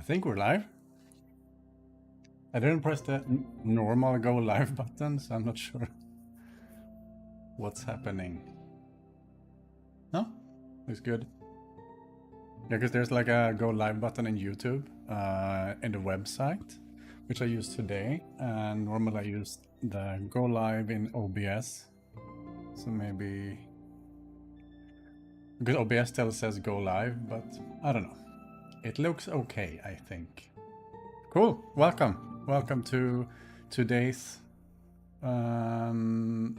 think we're live. I didn't press the normal go live button, so I'm not sure what's happening. No? It's good. Yeah, because there's like a go live button in YouTube, in the website, which I used today. And normally I use the go live in OBS. So maybe... because OBS still says go live, but I don't know. It looks okay, I think. Cool, welcome. Welcome to today's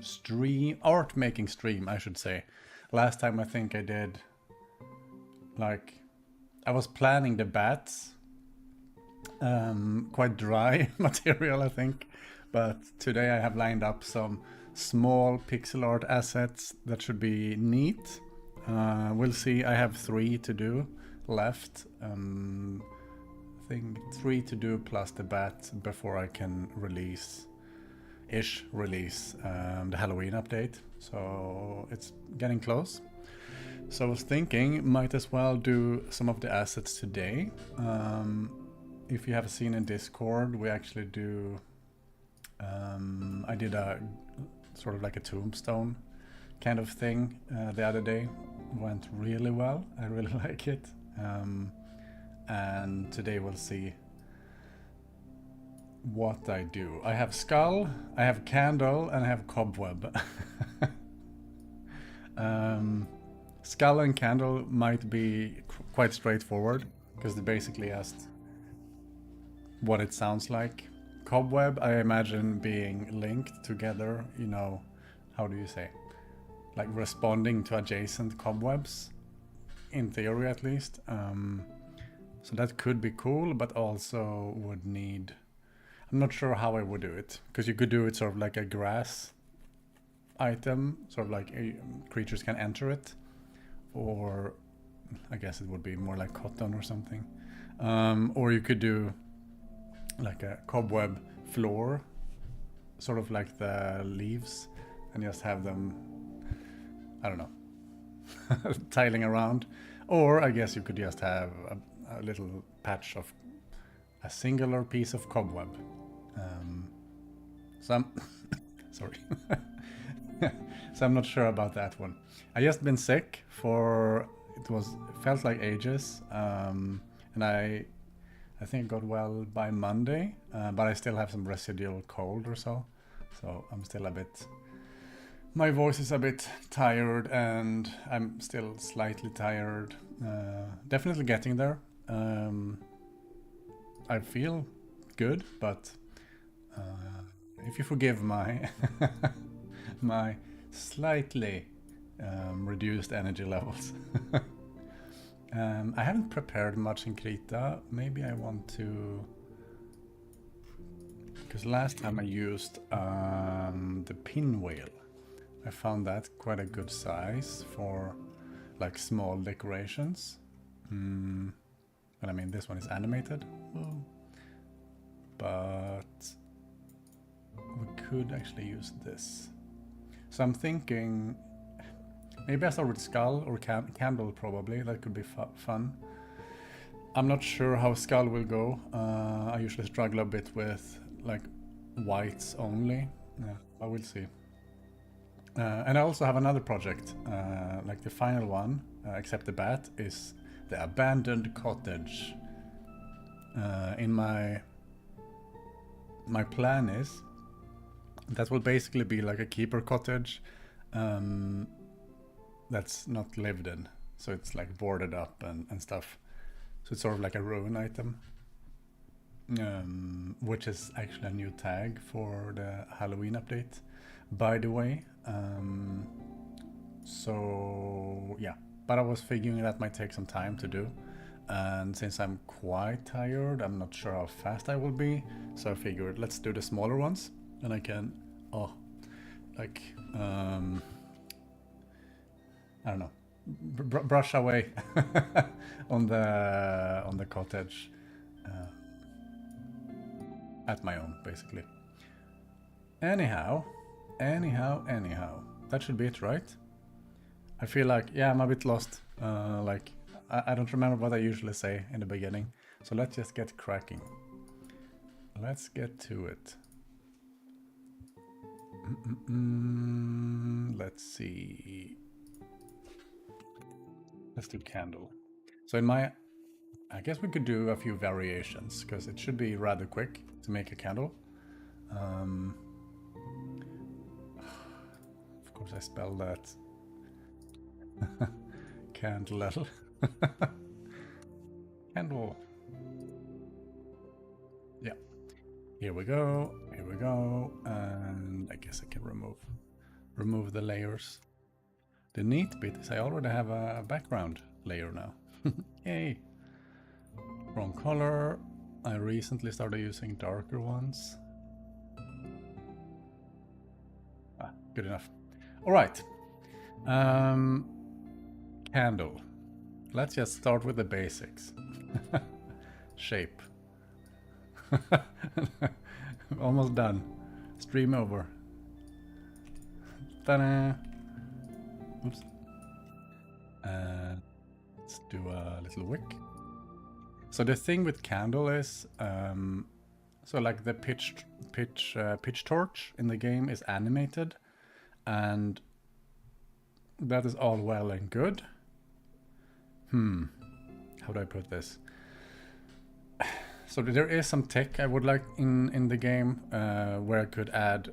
stream, art making stream, I should say. Last time I think I did, like, I was planning the bats. Quite dry material, I think. But today I have lined up some small pixel art assets that should be neat. We'll see, I have 3 to do left. I think 3 to do plus the bat before I can release the Halloween update. So it's getting close. So I was thinking might as well do some of the assets today. If you have seen in Discord, we actually do I did a sort of like a tombstone kind of thing the other day. Went really well. I really like it. And today we'll see what I do. I have skull, I have candle, and I have cobweb. Skull and candle might be quite straightforward because they basically asked what it sounds like. Cobweb, I imagine being linked together, you know, how do you say? Like responding to adjacent cobwebs, in theory at least. So that could be cool, but also would need... I'm not sure how I would do it, because you could do it sort of like a grass item, sort of like creatures can enter it, or I guess it would be more like cotton or something. Or you could do like a cobweb floor, sort of like the leaves, and just have them, I don't know, tiling around. Or I guess you could just have a little patch of a singular piece of cobweb. Sorry. So I'm not sure about that one. I just been sick for felt like ages, and I think I got well by Monday, but I still have some residual cold or so. So I'm still a bit. My voice is a bit tired, and I'm still slightly tired. Definitely getting there. I feel good, but if you forgive my my slightly reduced energy levels. I haven't prepared much in Krita. Maybe I want to, because last time I used the pinwheel. I found that quite a good size for like small decorations. But I mean, this one is animated. But we could actually use this. So I'm thinking maybe I start with skull or candle probably. That could be fun. I'm not sure how skull will go. I usually struggle a bit with like whites only. Yeah, but we'll see. And I also have another project, like the final one, except the bat, is the abandoned cottage. In my plan is that will basically be like a keeper cottage that's not lived in, so it's like boarded up and stuff. So it's sort of like a ruin item, which is actually a new tag for the Halloween update, by the way. So yeah, but I was figuring that might take some time to do, and since I'm quite tired, I'm not sure how fast I will be, so I figured let's do the smaller ones, and I can I don't know, brush away on the cottage at my own, basically. Anyhow, that should be it, right? I feel like, yeah, I'm a bit lost. Like, I don't remember what I usually say in the beginning, So let's just get cracking. Let's get to it. Let's see. Let's do candle. So in my, I guess we could do a few variations because it should be rather quick to make a candle. Of course I spelled that. Candle. Candle. Yeah. Here we go. Here we go. And I guess I can remove the layers. The neat bit is I already have a background layer now. Yay. Wrong color. I recently started using darker ones. Ah, good enough. All right. Candle. Let's just start with the basics. Shape. Almost done. Stream over. Ta-da! Oops. Let's do a little wick. So the thing with candle is, so like the pitch torch in the game is animated, and that is all well and good. How do I put this? So there is some tech I would like in the game where I could add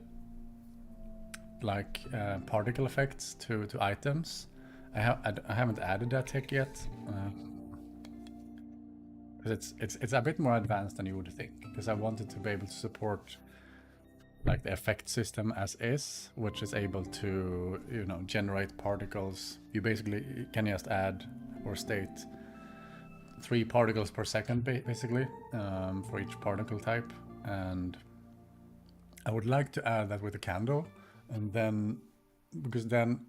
like particle effects to items. I haven't added that tech yet because it's a bit more advanced than you would think, because I wanted to be able to support like the effect system as is, which is able to, you know, generate particles. You basically can just add or state 3 particles per second basically for each particle type, and I would like to add that with the candle, and then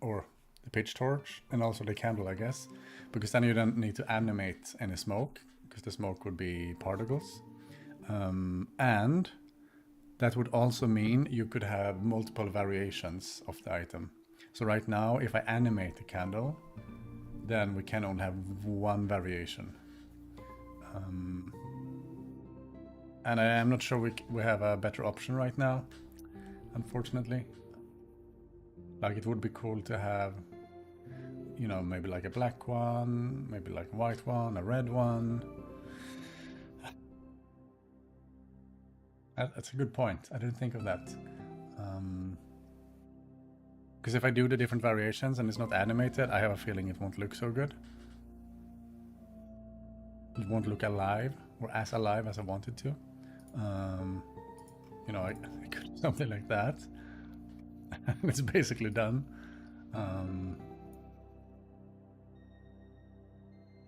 or the pitch torch and also the candle, I guess, because then you don't need to animate any smoke, because the smoke would be particles, and that would also mean you could have multiple variations of the item. So right now, if I animate the candle, then we can only have one variation. And I am not sure we have a better option right now, unfortunately. Like, it would be cool to have, you know, maybe like a black one, maybe like a white one, a red one. That's a good point. I didn't think of that. Because if I do the different variations and it's not animated, I have a feeling it won't look so good. It won't look alive, or as alive as I wanted to. You know, I could do something like that. It's basically done.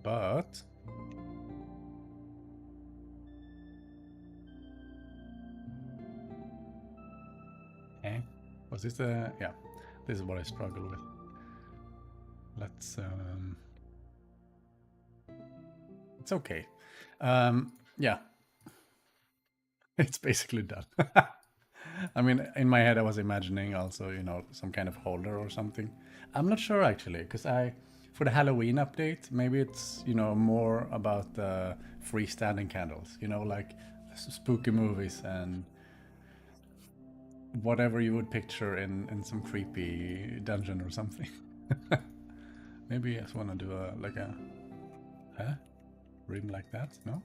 But okay, was this the, yeah, this is what I struggle with. Let's it's okay. Yeah, it's basically done. I mean, in my head I was imagining also, you know, some kind of holder or something. I'm not sure actually, because for the Halloween update, maybe it's, you know, more about the freestanding candles, you know, like spooky movies and whatever you would picture in some creepy dungeon or something. Maybe I just want to do like a rim like that, no?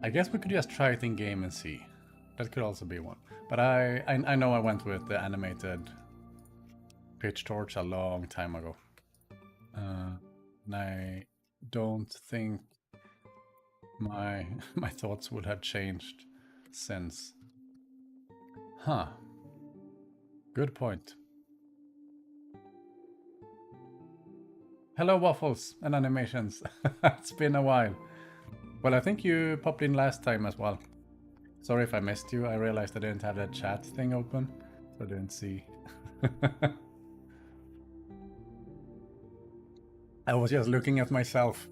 I guess we could just try it in game and see. That could also be one. But I know I went with the animated pitch torch a long time ago. And I don't think my thoughts would have changed since. Huh. Good point. Hello, Waffles and Animations. It's been a while. Well, I think you popped in last time as well. Sorry if I missed you. I realized I didn't have that chat thing open, so I didn't see. I was just looking at myself,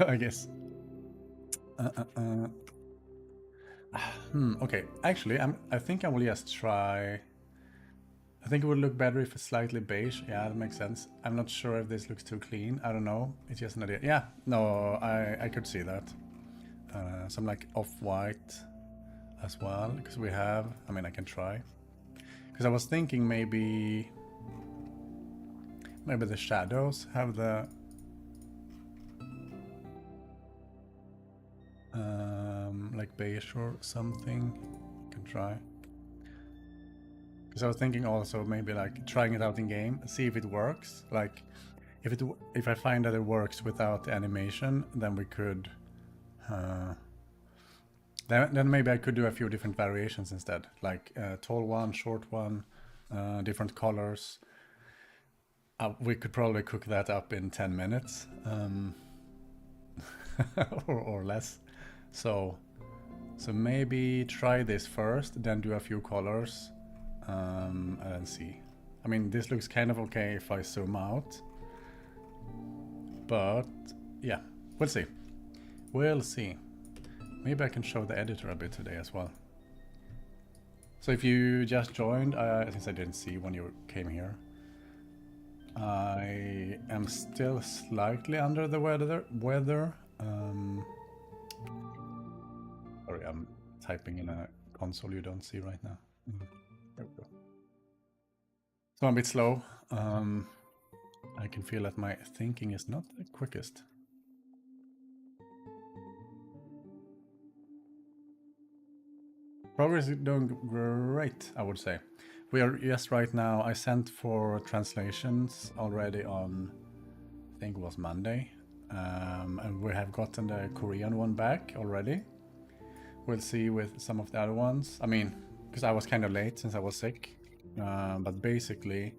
I guess. Okay, actually, I think I will just try I think it would look better if it's slightly beige. Yeah, that makes sense. I'm not sure if this looks too clean. I don't know. It's just an idea. Yeah, no, I could see that. Some like off-white as well, because we have, I mean, I can try. Because I was thinking maybe the shadows have the like beige or something. Can try. Because I was thinking also maybe like trying it out in game, see if it works. Like if I find that it works without the animation, then we could then maybe I could do a few different variations instead, like tall one, short one, different colors. We could probably cook that up in 10 minutes or less. So maybe try this first, then do a few colors and then see. I mean, this looks kind of okay if I zoom out. But yeah, we'll see. We'll see. Maybe I can show the editor a bit today as well. So if you just joined, since I didn't see when you came here, I am still slightly under the weather. Sorry, I'm typing in a console you don't see right now. There we go. So I'm a bit slow. I can feel that my thinking is not the quickest. Progress is doing great, I would say. We are just right now, I sent for translations already on, I think it was Monday. And we have gotten the Korean one back already. We'll see with some of the other ones. I mean, because I was kind of late since I was sick. But basically,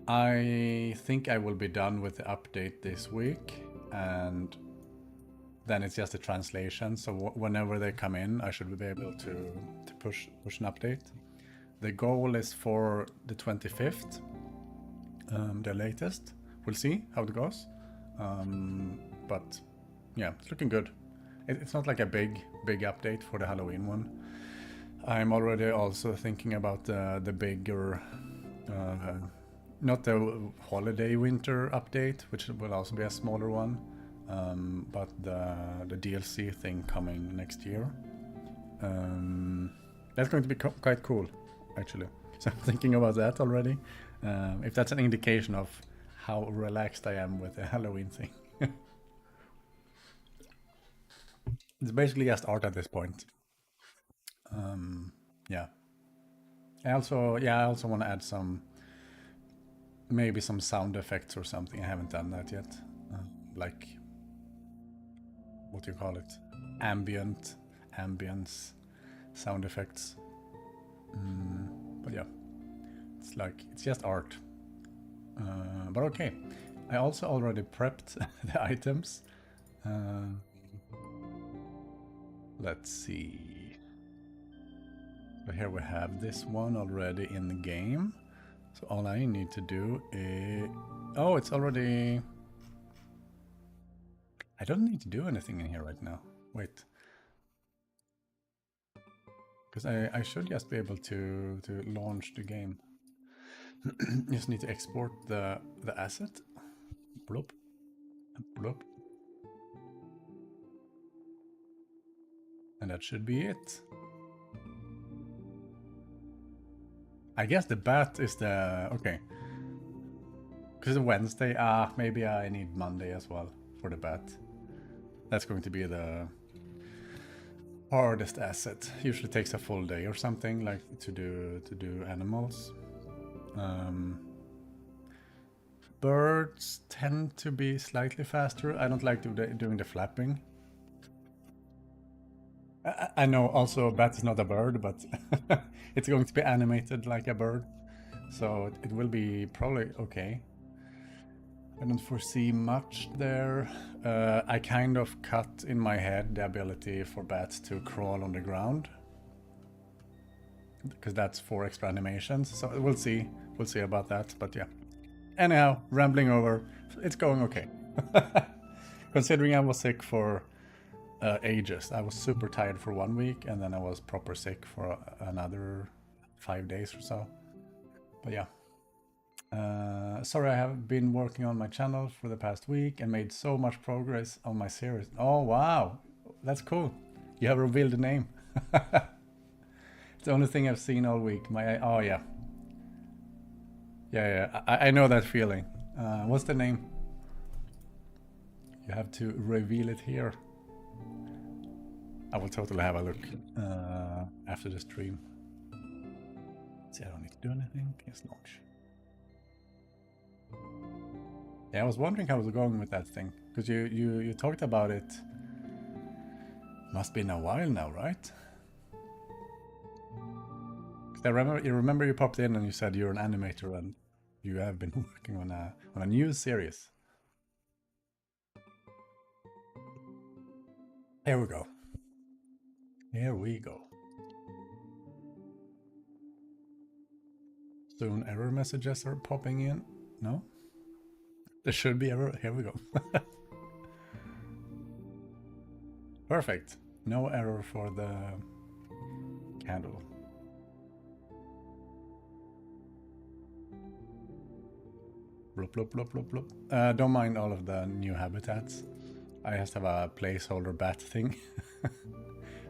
I think I will be done with the update this week. And then it's just a translation. So whenever they come in, I should be able to push an update. The goal is for the 25th, the latest. We'll see how it goes. But yeah, it's looking good. It's not like a big update for the Halloween one. I'm already also thinking about the bigger, not the holiday winter update, which will also be a smaller one, but the DLC thing coming next year. That's going to be quite cool, actually. So I'm thinking about that already. If that's an indication of how relaxed I am with the Halloween thing. It's basically just art at this point. Yeah. I also want to add maybe some sound effects or something. I haven't done that yet. Like, what do you call it? Ambience sound effects. But yeah, it's just art. But okay. I also already prepped the items. Let's see. So here we have this one already in the game. So all I need to do is... Oh, it's already... I don't need to do anything in here right now. Wait. Because I should just be able to launch the game. Just need to export the asset. Bloop. Bloop. And that should be it. I guess the bat is the... Okay. Because it's Wednesday. Maybe I need Monday as well for the bat. That's going to be the hardest asset. Usually takes a full day or something, like to do animals. Birds tend to be slightly faster. I don't like doing the flapping. I know also bat is not a bird, but it's going to be animated like a bird. So it will be probably okay. I don't foresee much there. I kind of cut in my head the ability for bats to crawl on the ground, because that's 4 extra animations. So we'll see. We'll see about that. But yeah. Anyhow, rambling over. It's going okay. Considering I was sick for ages. I was super tired for 1 week, and then I was proper sick for another 5 days or so. But yeah. Sorry, I have been working on my channel for the past week and made so much progress on my series. Oh, wow. That's cool. You have revealed the name. It's the only thing I've seen all week. Oh, yeah. Yeah. I know that feeling. What's the name? You have to reveal it here. I will totally have a look after the stream. See, I don't need to do anything. Yes, launch. Yeah, I was wondering how it was going with that thing, because you talked about it. Must be in a while now, right? I remember you popped in and you said you're an animator and you have been working on a new series. Here we go. Here we go. Soon error messages are popping in. No? There should be error. Here we go. Perfect. No error for the candle. Blop, blop, blop, blop, blop. Don't mind all of the new habitats. I just have a placeholder bat thing.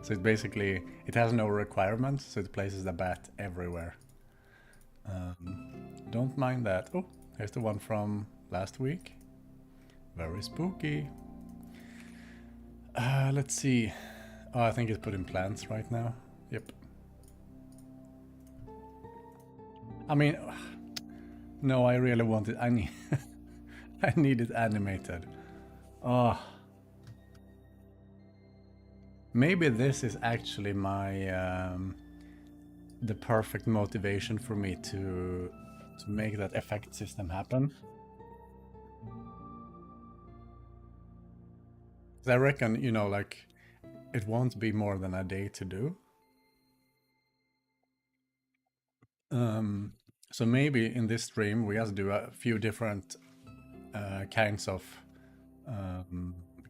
So it basically, it has no requirements, so it places the bat everywhere. Don't mind that. Oh, here's the one from last week. Very spooky. Let's see. Oh, I think it's put in plants right now. Yep. I mean, no, I really want it. I need it animated. Oh. Maybe this is actually my the perfect motivation for me to make that effect system happen. I reckon, you know, like, it won't be more than a day to do. So maybe in this stream we just do a few different kinds of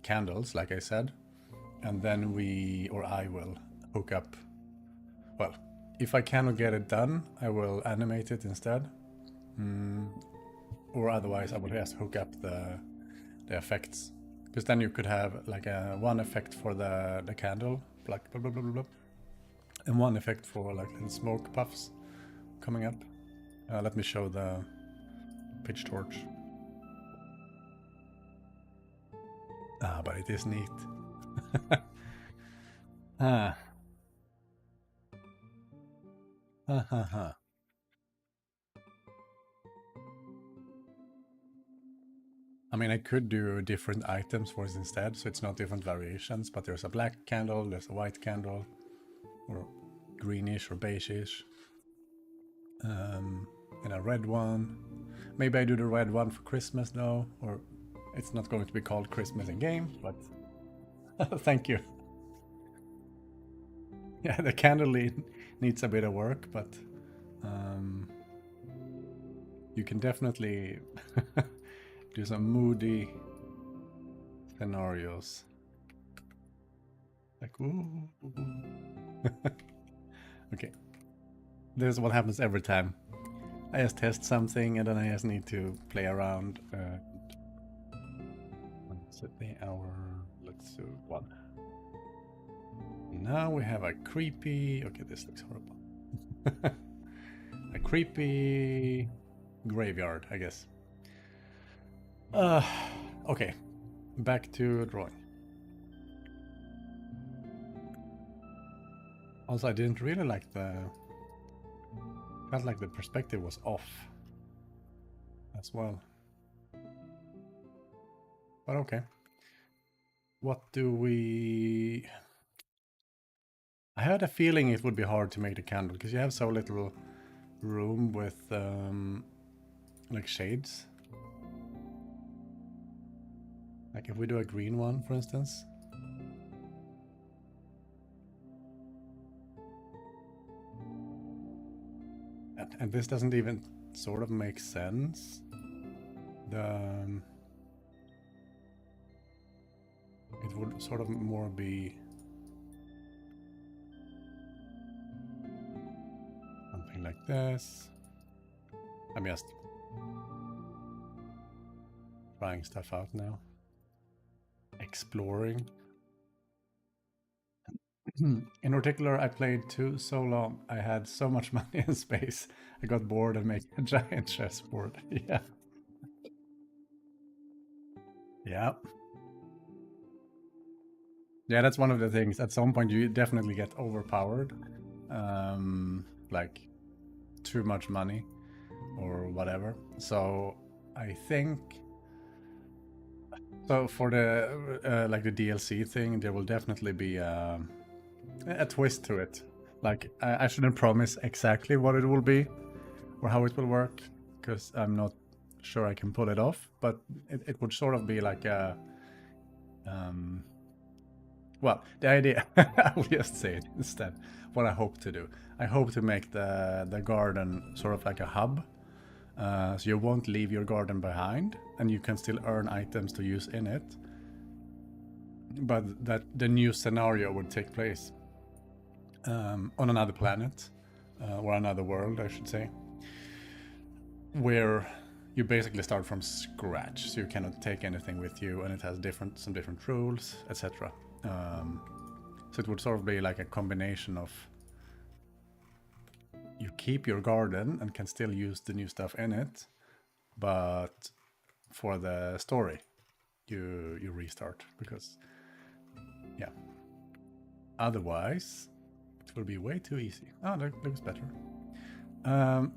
candles, like I said, and then I will hook up. Well, if I cannot get it done, I will animate it instead. Or otherwise I will just hook up the effects. Because then you could have like one effect for the candle, like blah, blah, blah, blah, blah, and one effect for like the smoke puffs coming up. Let me show the pitch torch. Ah, but it is neat. Ah. Ha ha ha. I mean, I could do different items for it instead, so it's not different variations, but there's a black candle, there's a white candle, or greenish or beigeish, and a red one. Maybe I do the red one for Christmas though, or it's not going to be called Christmas in game, but thank you. Yeah, the candle needs a bit of work, but you can definitely do some moody scenarios. Like, ooh. Okay. This is what happens every time. I just test something and then I just need to play around. Set the hour. Let's do 1. Now we have a creepy. Okay, this looks horrible. A creepy graveyard, I guess. Okay, back to drawing. Also, I didn't really like felt like the perspective was off as well. But okay. What do we... I had a feeling it would be hard to make the candle because you have so little room with like shades. Like if we do a green one, for instance. And this doesn't even sort of make sense. It would sort of more be something like this. I'm just trying stuff out now. Exploring. In Horticular, I played so long. I had so much money and space. I got bored and made a giant chessboard. Yeah. Yeah. Yeah, that's one of the things. At some point, you definitely get overpowered. Like, too much money or whatever. So, I think... So, for the, like, the DLC thing, there will definitely be a twist to it. Like, I shouldn't promise exactly what it will be or how it will work, because I'm not sure I can pull it off, but it would sort of be like a... well, the idea, I will just say it instead, what I hope to do. I hope to make the garden sort of like a hub, so you won't leave your garden behind, and you can still earn items to use in it, but that the new scenario would take place on another planet, or another world, I should say, where you basically start from scratch, so you cannot take anything with you, and it has some different rules, etc. So it would sort of be like a combination of you keep your garden and can still use the new stuff in it, but for the story, you restart, because yeah, otherwise it will be way too easy. Oh, that looks better. I'm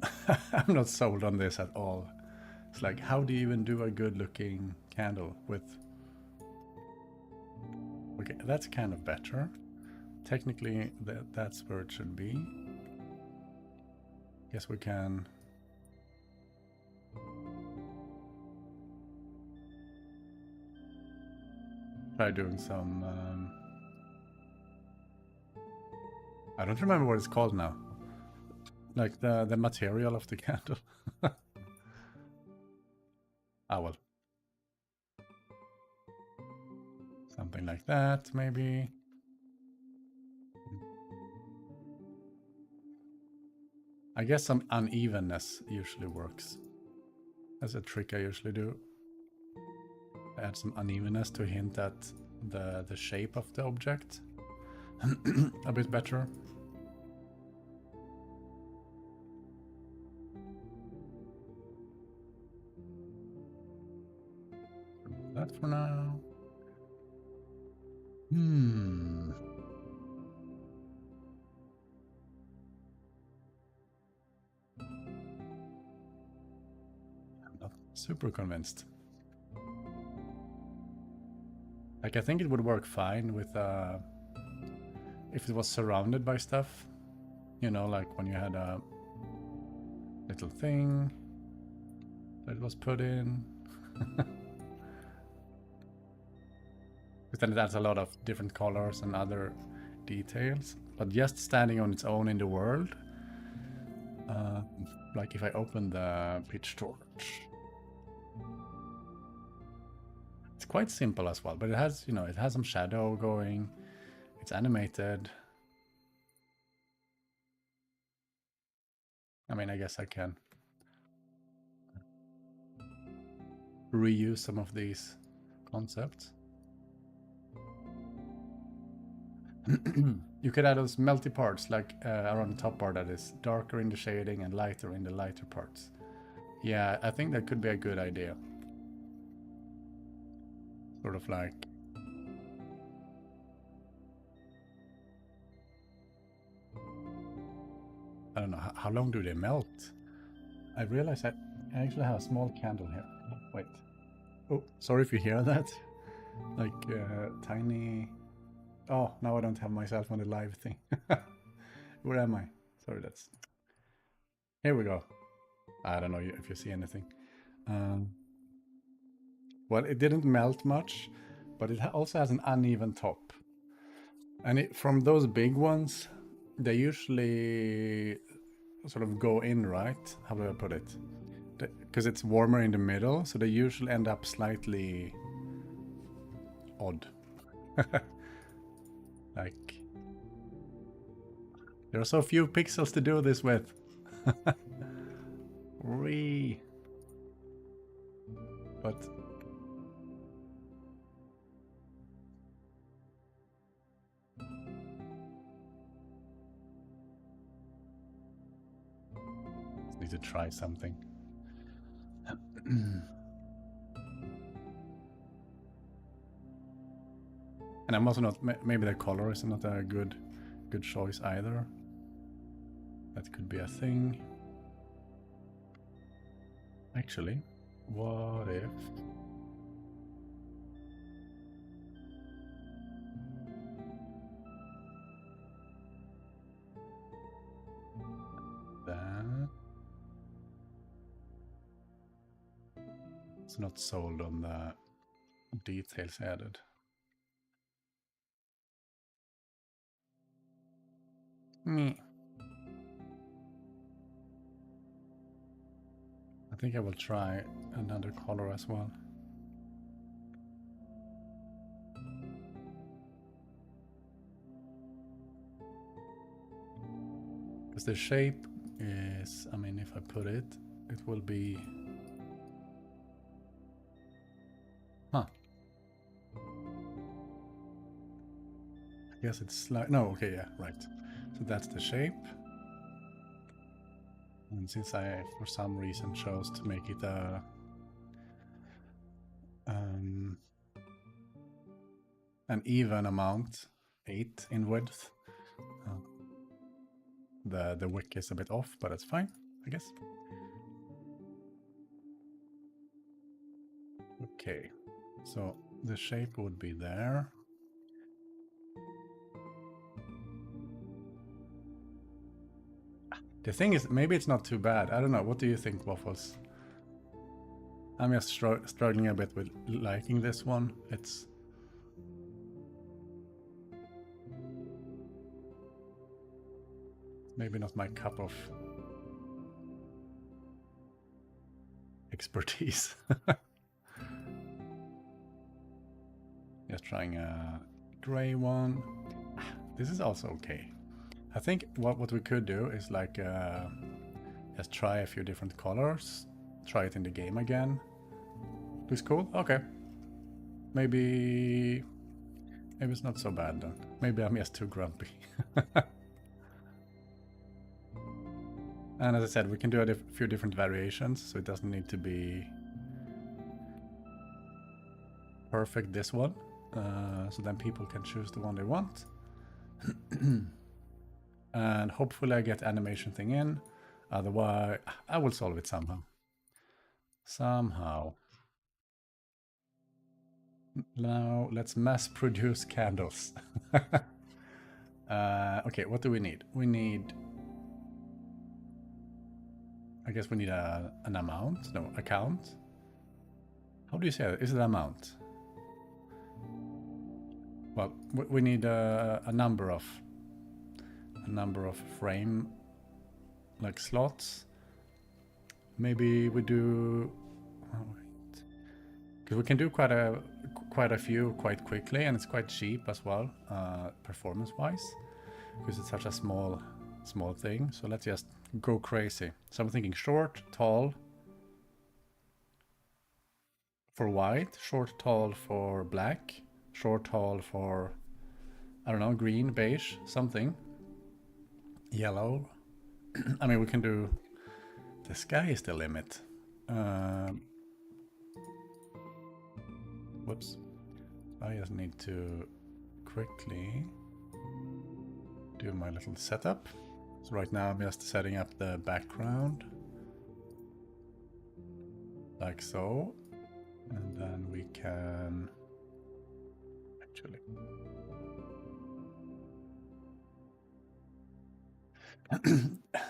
not sold on this at all. It's like, how do you even do a good looking candle with... Okay, that's kind of better. Technically, that's where it should be. Guess we can... try doing some... I don't remember what it's called now. Like the material of the candle. Ah, well. Something like that, maybe. I guess some unevenness usually works. That's a trick I usually do. Add some unevenness to hint at the shape of the object a bit better. That for now. I'm not super convinced. Like, I think it would work fine with if it was surrounded by stuff. You know, like when you had a little thing that was put in. Because then it adds a lot of different colors and other details. But just standing on its own in the world, like if I open the pitch torch, it's quite simple as well. But it has, you know, it has some shadow going. It's animated. I mean, I guess I can reuse some of these concepts. You could add those melty parts, like around the top part that is darker in the shading and lighter in the lighter parts. Yeah, I think that could be a good idea. Sort of like... I don't know, how long do they melt? I realize I actually have a small candle here. Wait. Oh, sorry if you hear that. Like tiny... Oh, now I don't have myself on the live thing. Where am I? Sorry, that's... Here we go. I don't know if you see anything. Well, it didn't melt much, but it also has an uneven top. And from those big ones, they usually sort of go in, right? How do I put it? Because it's warmer in the middle, so they usually end up slightly odd. Like, there are so few pixels to do this with. free. But need to try something. And I'm also not, maybe the color is not a good choice either. That could be a thing. Actually, what if that it's not sold on the details added? I think I will try another color as well. Because the shape is, I mean, if I put it, it will be... Huh. I guess it's like... No, okay, yeah, right. So that's the shape. And since I, for some reason, chose to make it a... an even amount, 8 in width. The wick is a bit off, but that's fine, I guess. Okay, so the shape would be there. The thing is, maybe it's not too bad. I don't know. What do you think, Waffles? I'm just struggling a bit with liking this one. It's... maybe not my cup of expertise. Just trying a gray one. This is also okay. I think what we could do is like just try a few different colors. Try it in the game again. Looks cool? Okay. Maybe it's not so bad then. Maybe I'm just too grumpy. And as I said, we can do a few different variations, so it doesn't need to be perfect this one. So then people can choose the one they want. And hopefully I get animation thing in. Otherwise, I will solve it somehow. Somehow. Now let's mass produce candles. Okay, what do we need? We need... I guess we need an amount. No, a count. How do you say it? Is it amount? Well, we need a number of frame, like slots. Maybe we do... oh, wait. Because we can do quite a few quite quickly, and it's quite cheap as well, performance-wise, because it's such a small thing. So let's just go crazy. So I'm thinking short, tall for white, short, tall for black, short, tall for, I don't know, green, beige, something. Yellow. I mean, we can do... the sky is the limit. Whoops. I just need to quickly do my little setup. So right now I'm just setting up the background. Like so. And then we can... actually...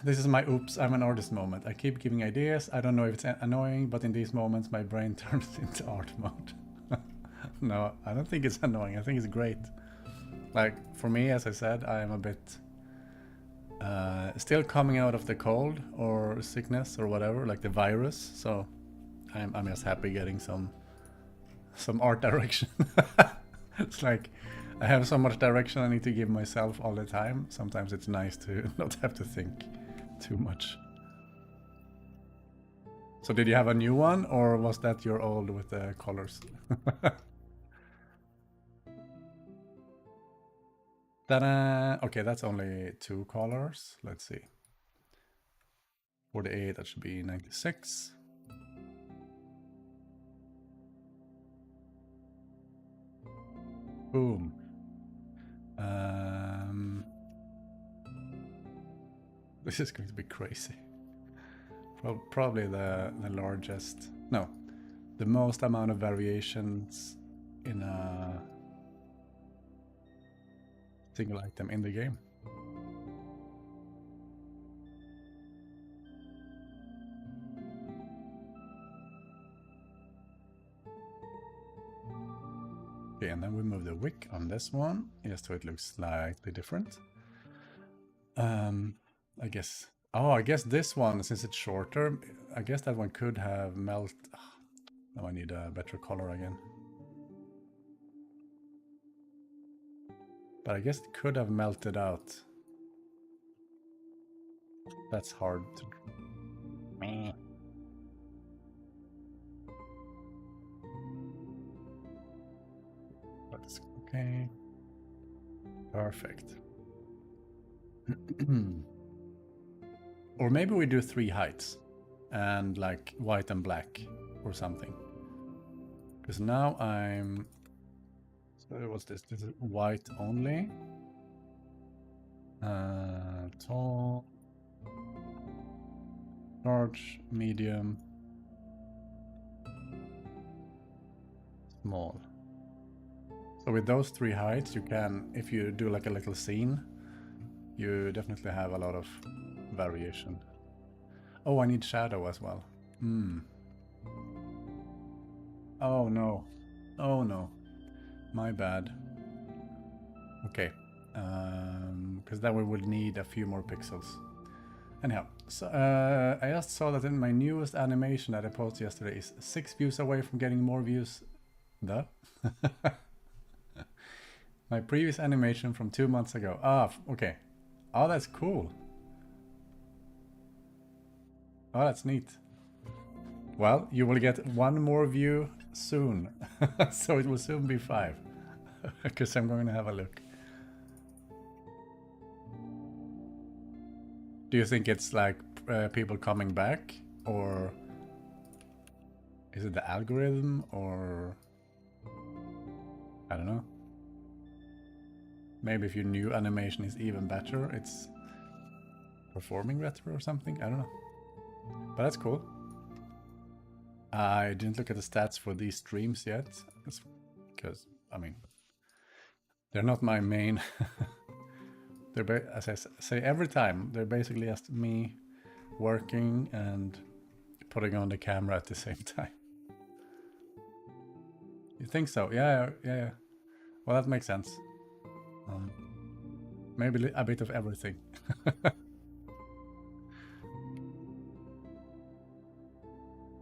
this is my oops, I'm an artist moment. I keep giving ideas. I don't know if it's annoying, but in these moments my brain turns into art mode. No, I don't think it's annoying. I think it's great. Like, for me, as I said, I am a bit still coming out of the cold or sickness or whatever, like the virus. So I'm just happy getting some art direction. It's like I have so much direction I need to give myself all the time. Sometimes it's nice to not have to think too much. So did you have a new one, or was that your old with the colors? Ta-da! Okay, that's only 2 colors. Let's see. 48, that should be 96. Boom. This is going to be crazy. Probably the largest, no, the most amount of variations in a single item in the game. Okay, and then we move the wick on this one, just so it looks slightly different. I guess, oh, I guess this one, since it's shorter, I guess that one could have melted. Now I need a better color again. But I guess it could have melted out. That's hard to... Meh. That's okay. Perfect. Or maybe we do 3 heights and like white and black or something. Because now I'm... So what's this? This is white only. Tall. Large, medium. Small. So with those 3 heights, you can, if you do like a little scene, you definitely have a lot of variation. Oh, I need shadow as well. Oh no. Oh no. My bad. Okay. Because then we would need a few more pixels. Anyhow, so I just saw that in my newest animation that I posted yesterday is 6 views away from getting more views. Duh. My previous animation from 2 months ago. Ah, okay. Oh, that's cool. Oh, that's neat. Well, you will get 1 more view soon. So it will soon be 5. Because I'm going to have a look. Do you think it's like people coming back? Or is it the algorithm? Or I don't know. Maybe if your new animation is even better, it's performing better or something. I don't know. But that's cool. I didn't look at the stats for these streams yet. Because, I mean, they're not my main... They're, as I say every time, they're basically just me working and putting on the camera at the same time. You think so? Yeah. Well, that makes sense. Maybe a bit of everything.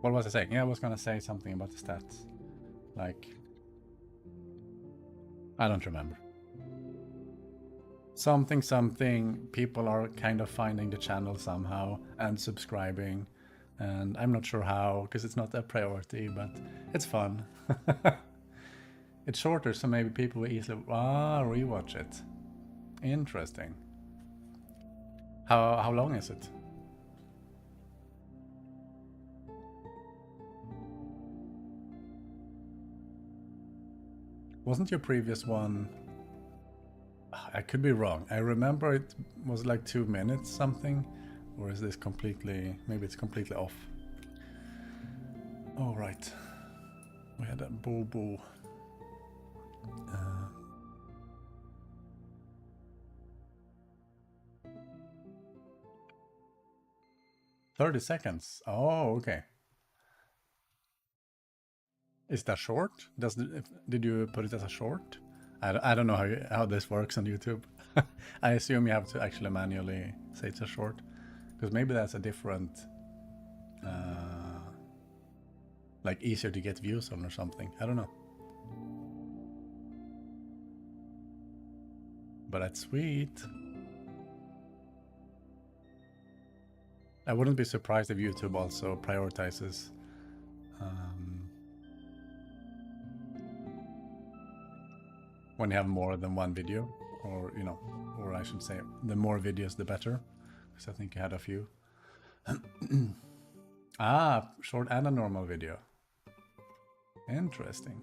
What was I saying? Yeah, I was gonna say something about the stats. Like... I don't remember. Something, people are kind of finding the channel somehow and subscribing. And I'm not sure how, because it's not a priority, but it's fun. It's shorter, so maybe people will easily rewatch it. Interesting. How long is it? Wasn't your previous one... I could be wrong. I remember it was like 2 minutes something. Or is this completely... Maybe it's completely off. Oh, right. We had a boo-boo. 30 seconds. Oh, okay. Is that short? Did you put it as a short? I don't know how this works on YouTube. I assume you have to actually manually say it's a short. Because maybe that's a different... like easier to get views on or something. I don't know. But that's sweet. I wouldn't be surprised if YouTube also prioritizes when you have more than one video, or you know, or I should say, the more videos the better, because I think you had a few. Ah, short and a normal video. Interesting.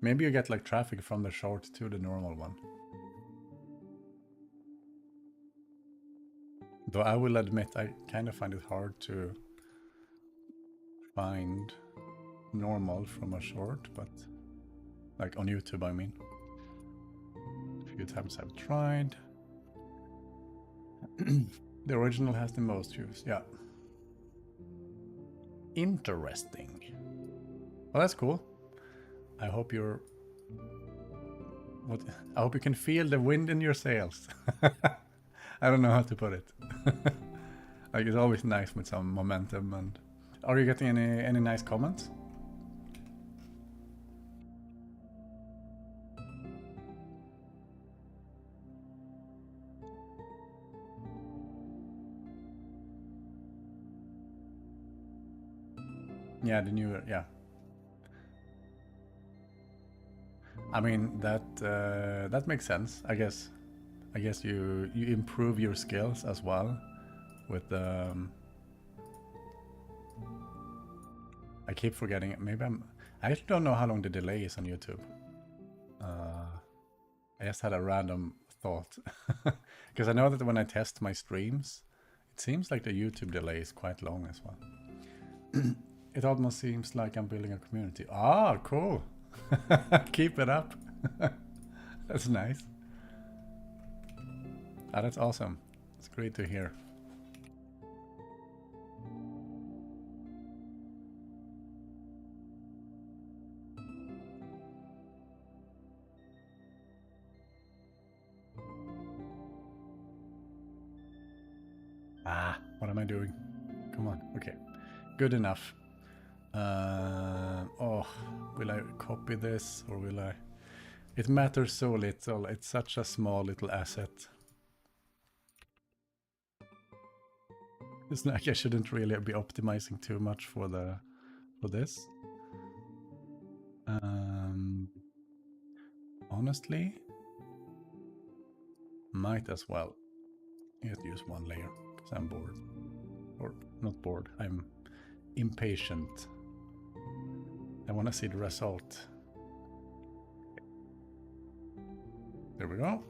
Maybe you get like traffic from the short to the normal one. Though I will admit, I kind of find it hard to find normal from a short, but like on YouTube, I mean. A few times I've tried. The original has the most views, yeah. Interesting. Well, that's cool. I hope you're... I hope you can feel the wind in your sails. I don't know how to put it. Like, it's always nice with some momentum. And are you getting any nice comments? Yeah, the new, yeah. I mean, that makes sense. I guess you improve your skills as well with the... I keep forgetting it. Maybe I actually don't know how long the delay is on YouTube. I just had a random thought. Because I know that when I test my streams, it seems like the YouTube delay is quite long as well. It almost seems like I'm building a community. Ah, cool. Keep it up. That's nice. Ah, that's awesome. It's great to hear. Ah, what am I doing? Come on. Okay. Good enough. Oh, will I copy this or will I? It matters so little. It's such a small little asset. It's like I shouldn't really be optimizing too much for this. Honestly, might as well just use one layer because I'm bored. Or not bored, I'm impatient. I want to see the result. There we go.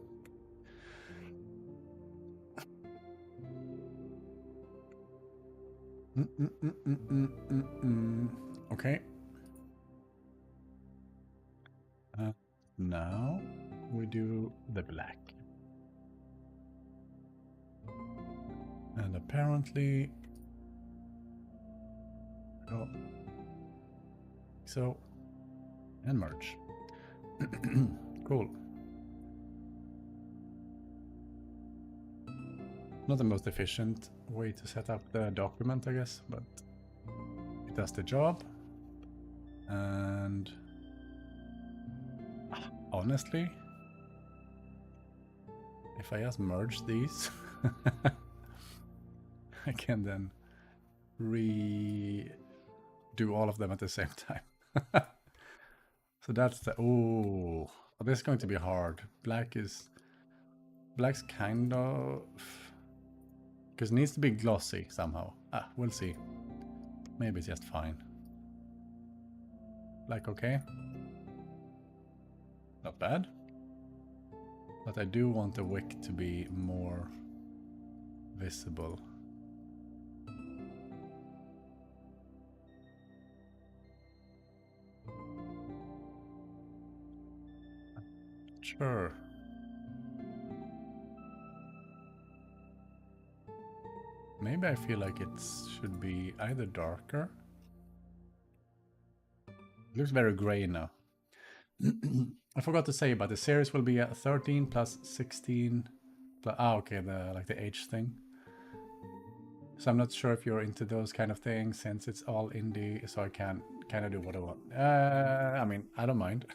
Okay. Now we do the black. And apparently... Oh. So, and merge. Cool. Not the most efficient way to set up the document, I guess, but it does the job. And honestly, if I just merge these, I can then redo all of them at the same time. So that's the... Oh, this is going to be hard. Black's kind of... Because it needs to be glossy somehow. Ah, we'll see. Maybe it's just fine. Black, okay. Not bad. But I do want the wick to be more visible. Sure. Maybe I feel like it should be either darker. It looks very gray now. I forgot to say, but the series will be at 13 plus 16. Okay, like the age thing. So I'm not sure if you're into those kind of things, since it's all indie, so I can kind of do what I want. I mean, I don't mind.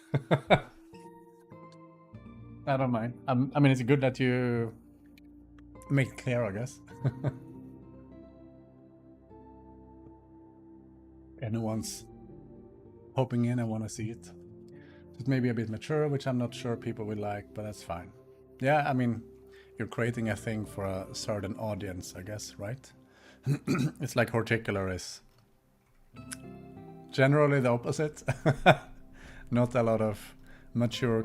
I don't mind. I mean, it's good that you make it clear, I guess. anyone's hopping in and want to see it. So it may be a bit mature, which I'm not sure people will like, but that's fine. Yeah, I mean, you're creating a thing for a certain audience, I guess, right? It's like Horticular is generally the opposite. Not a lot of mature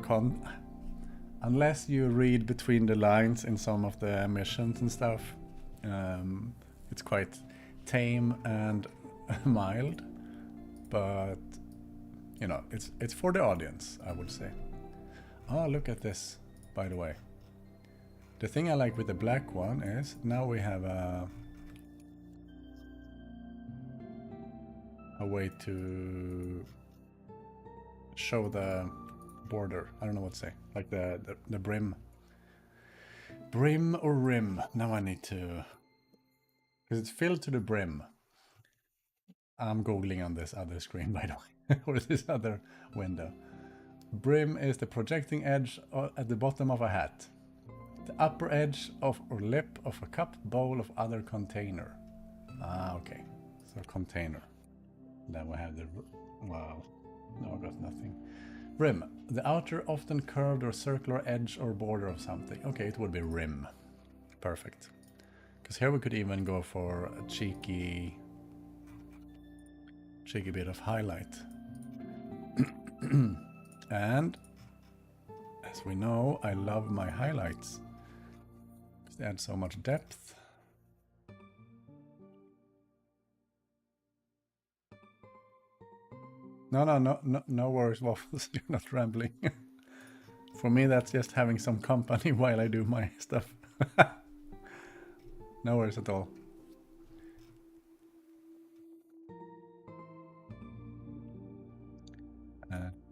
unless you read between the lines in some of the missions and stuff. It's quite tame and mild, but you know, it's for the audience, I would say. Oh, look at this, by the way. The thing I like with the black one is now we have a way to show the border. I don't know what to say, like the brim. Brim or rim? Now I need to, because it's filled to the brim. I'm googling on this other screen, by the way, or this other window. Brim is the projecting edge at the bottom of a hat. The upper edge of or lip of a cup, bowl, of other container. Ah, okay. So container. Then we have the, wow, no, I got nothing. Rim, the outer, often curved or circular edge or border of something. Okay, it would be rim. Perfect. Because here we could even go for a cheeky bit of highlight. And as we know, I love my highlights. They add so much depth. No worries, Waffles. You're not rambling. For me, that's just having some company while I do my stuff. No worries at all.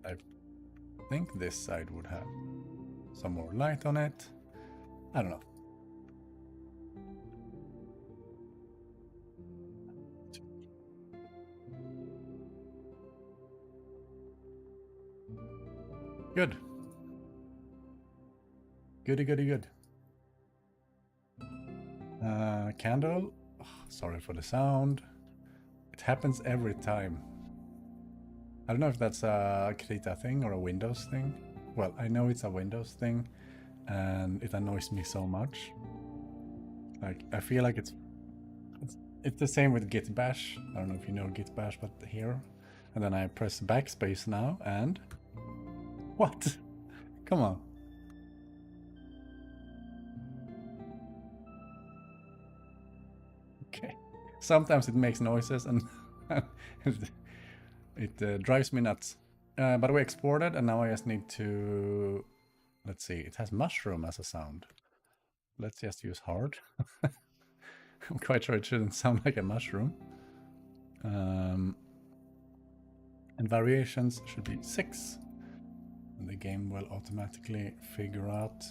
I think this side would have some more light on it. I don't know. Good. Goody, goody, good. Candle. Oh, sorry for the sound. It happens every time. I don't know if that's a Krita thing or a Windows thing. Well, I know it's a Windows thing, and it annoys me so much. Like, I feel like it's the same with git bash. I don't know if you know git bash, but here. And then I press backspace now, and... What? Come on. Okay. Sometimes it makes noises and it drives me nuts. But we exported, and now I just need to... Let's see, it has mushroom as a sound. Let's just use hard. I'm quite sure it shouldn't sound like a mushroom. And variations should be 6. And the game will automatically figure out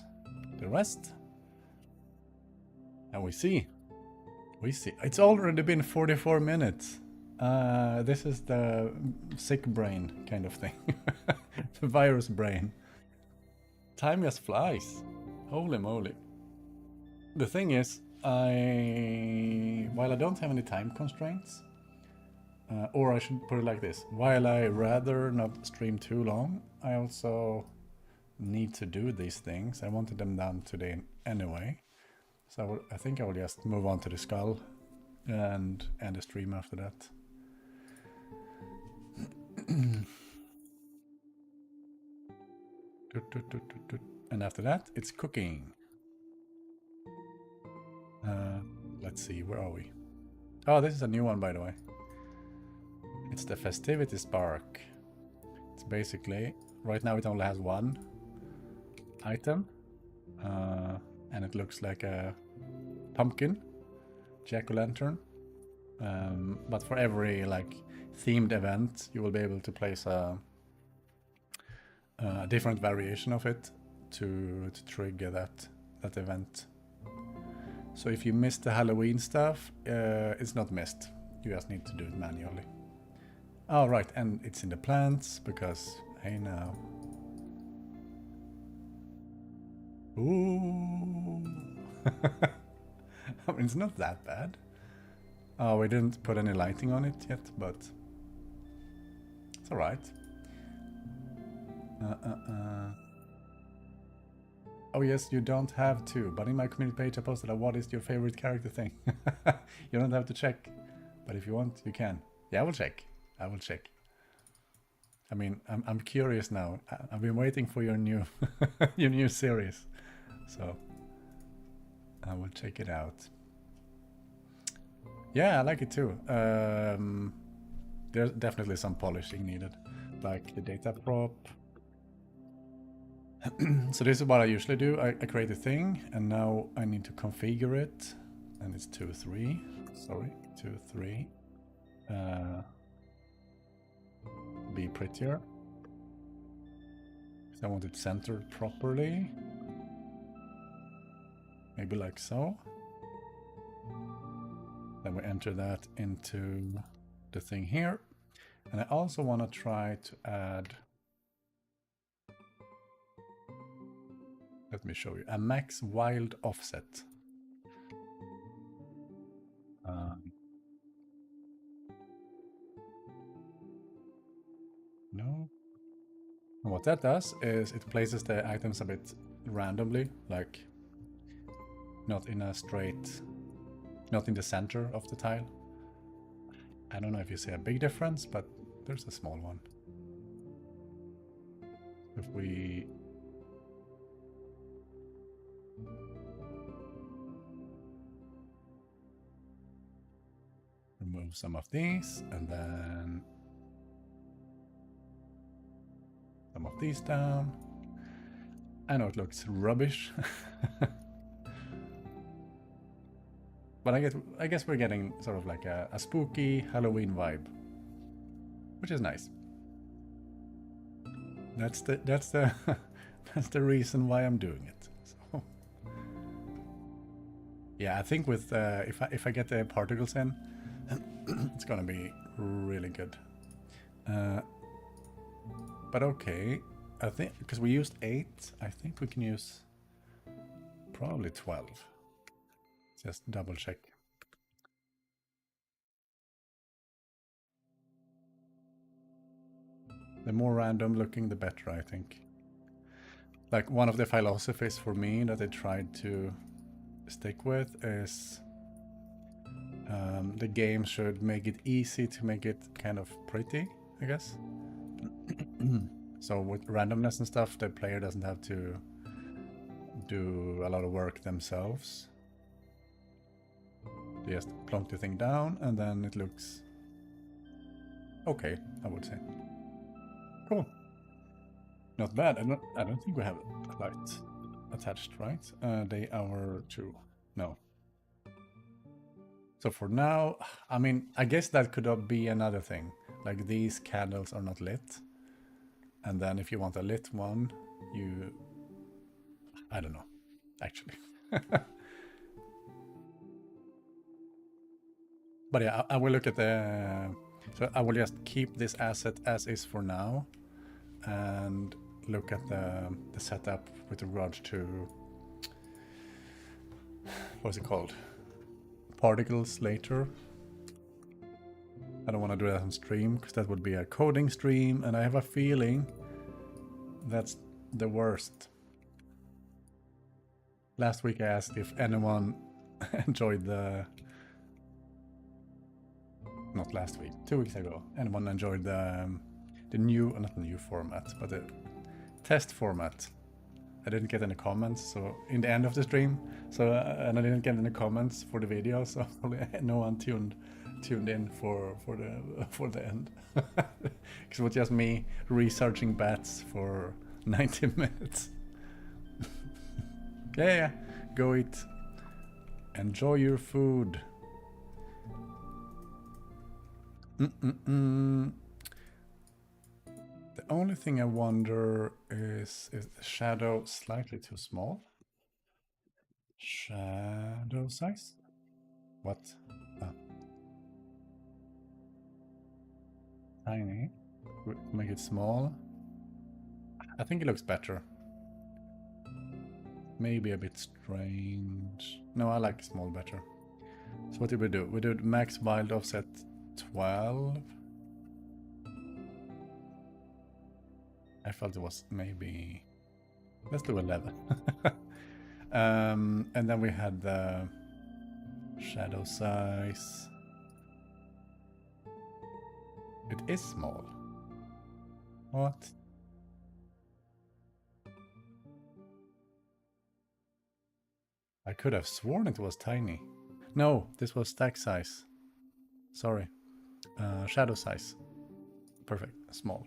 the rest. And we see. It's already been 44 minutes. This is the sick brain kind of thing. The virus brain. Time just flies. Holy moly. The thing is, while I don't have any time constraints, or I should put it like this, while I rather not stream too long, I also need to do these things. I wanted them done today anyway. So I think I will just move on to the skull and end the stream after that. And after that, it's cooking. Let's see, where are we? Oh, this is a new one, by the way. It's the festivity spark. It's basically, right now it only has one item. And it looks like a pumpkin, jack-o'-lantern. But for every like themed event, you will be able to place a different variation of it to trigger that event. So if you missed the Halloween stuff, it's not missed. You just need to do it manually. Oh, right, and it's in the plants because, hey now. Ooh. I mean, it's not that bad. Oh, we didn't put any lighting on it yet, but It's alright. Oh yes, you don't have to, but in my community page I posted a what is your favorite character thing. You don't have to check, but if you want, you can. Yeah, I will check. I will check. I mean, I'm curious now. I've been waiting for your new your new series, so I will check it out. Yeah, I like it too. There's definitely some polishing needed, like the data prop. So this is what I usually do. I create a thing, and now I need to configure it, and it's 2.3. Sorry, 2.3. Be prettier. So I want it centered properly. Maybe like so. Then we enter that into the thing here. And I also want to try to add, let me show you, a max wild offset. No. And what that does is it places the items a bit randomly, like not in a straight, not in the center of the tile. I don't know if you see a big difference, but there's a small one. If we remove some of these and then some of these down. I know it looks rubbish. But I guess we're getting sort of like a spooky Halloween vibe, which is nice. That's the that's the reason why I'm doing it. So, yeah, I think with if I get the particles in, it's gonna be really good. But okay, I think because we used 8, I think we can use probably 12. Just double check. The more random looking, the better, I think. Like one of the philosophies for me that I tried to stick with is the game should make it easy to make it kind of pretty, I guess. So with randomness and stuff, the player doesn't have to do a lot of work themselves. They just plonk the thing down and then it looks okay, I would say. Cool. Not bad. I don't think we have a light attached, right? Day hour 2. No. So for now, I mean, I guess that could be another thing. Like these candles are not lit. And then if you want a lit one, I don't know, actually. But yeah, I will look at so I will just keep this asset as is for now and look at the setup with regards to, what's it called? Particles later. I don't want to do that on stream because that would be a coding stream and I have a feeling that's the worst. Last week I asked if anyone enjoyed not last week, 2 weeks ago, anyone enjoyed the new, not the new format, but the test format. I didn't get any comments, so in the end of the stream, and I didn't get any comments for the video, so no one tuned in for the end. Because it was just me researching bats for 90 minutes. Yeah, go eat. Enjoy your food. The only thing I wonder is the shadow slightly too small? Shadow size? What? Ah. Tiny. Make it small. I think it looks better. Maybe a bit strange. No, I like small better. So what did we do? We did max wild offset 12. I felt it was maybe... Let's do 11. And then we had the shadow size. It is small. What? I could have sworn it was tiny. No, this was stack size. Sorry. Shadow size. Perfect. Small.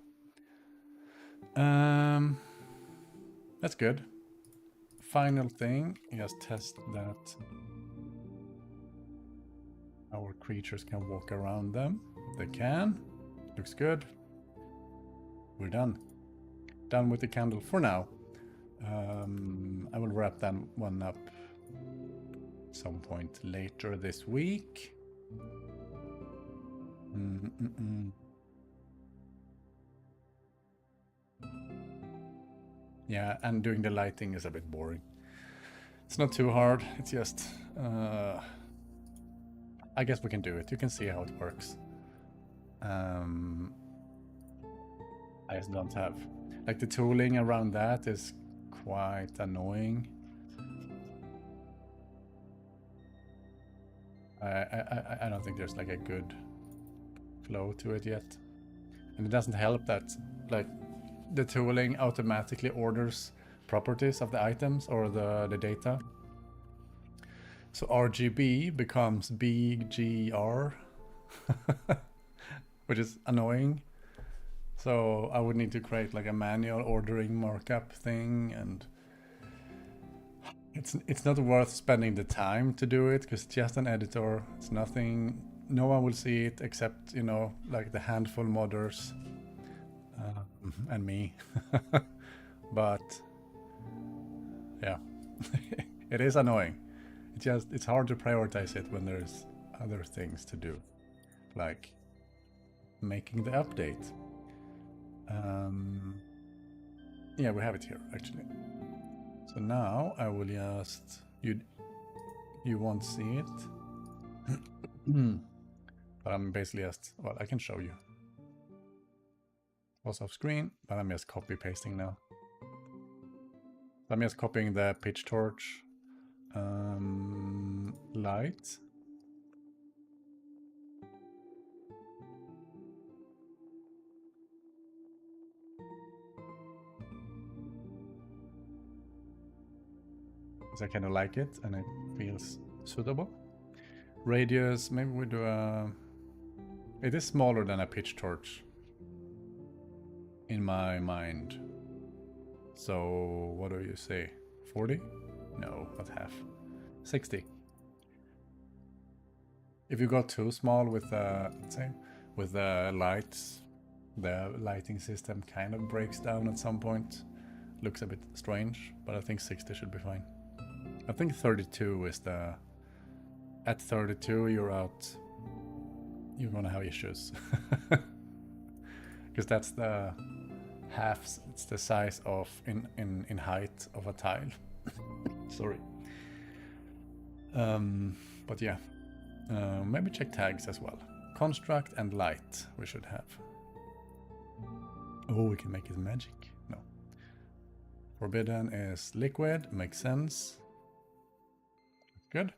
That's good. Final thing, just test that our creatures can walk around them. They can. Looks good. We're done. Done with the candle for now. I will wrap that one up some point later this week. Yeah, and doing the lighting is a bit boring. It's not too hard. It's just... I guess we can do it. You can see how it works. I just don't have... Like, the tooling around that is quite annoying. I don't think there's like a good flow to it yet. And it doesn't help that like the tooling automatically orders properties of the items or the data. So RGB becomes BGR, which is annoying. So I would need to create like a manual ordering markup thing, and it's not worth spending the time to do it because it's just an editor. It's nothing. No one will see it except, you know, like the handful modders and me. But yeah, it is annoying. It's hard to prioritize it when there's other things to do, like making the update. Yeah, we have it here actually. So now I will just, you won't see it. But I'm basically just, well, I can show you. Was off screen, but I'm just copy pasting now. I'm just copying the pitch torch light. Because I kind of like it and it feels suitable. Radius, maybe we do a... It is smaller than a pitch torch in my mind. So what do you say? 40? No, not half. 60. If you go too small with let's say, with the lights, the lighting system kind of breaks down at some point. Looks a bit strange, but I think 60 should be fine. I think 32 is the... At 32 you're out... You're gonna have issues. Because that's the half... It's the size of... in height of a tile. Sorry. But yeah. Maybe check tags as well. Construct and light we should have. Oh, we can make it magic. No. Forbidden is liquid. Makes sense. Good.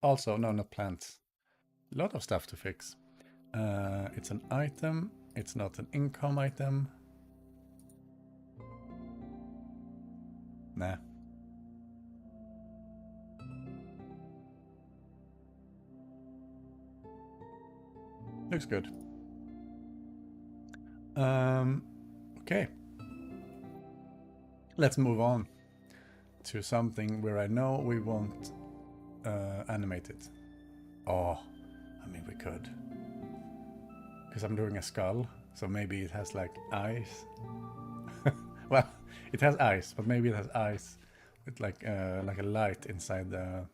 Also, no, not plants. A lot of stuff to fix. It's an item. It's not an income item. Nah. Looks good. Okay. Let's move on to something where I know we won't animate it. Oh, I mean we could. Because I'm doing a skull, so maybe it has like eyes. Well, it has eyes, but maybe it has eyes with like a light inside the...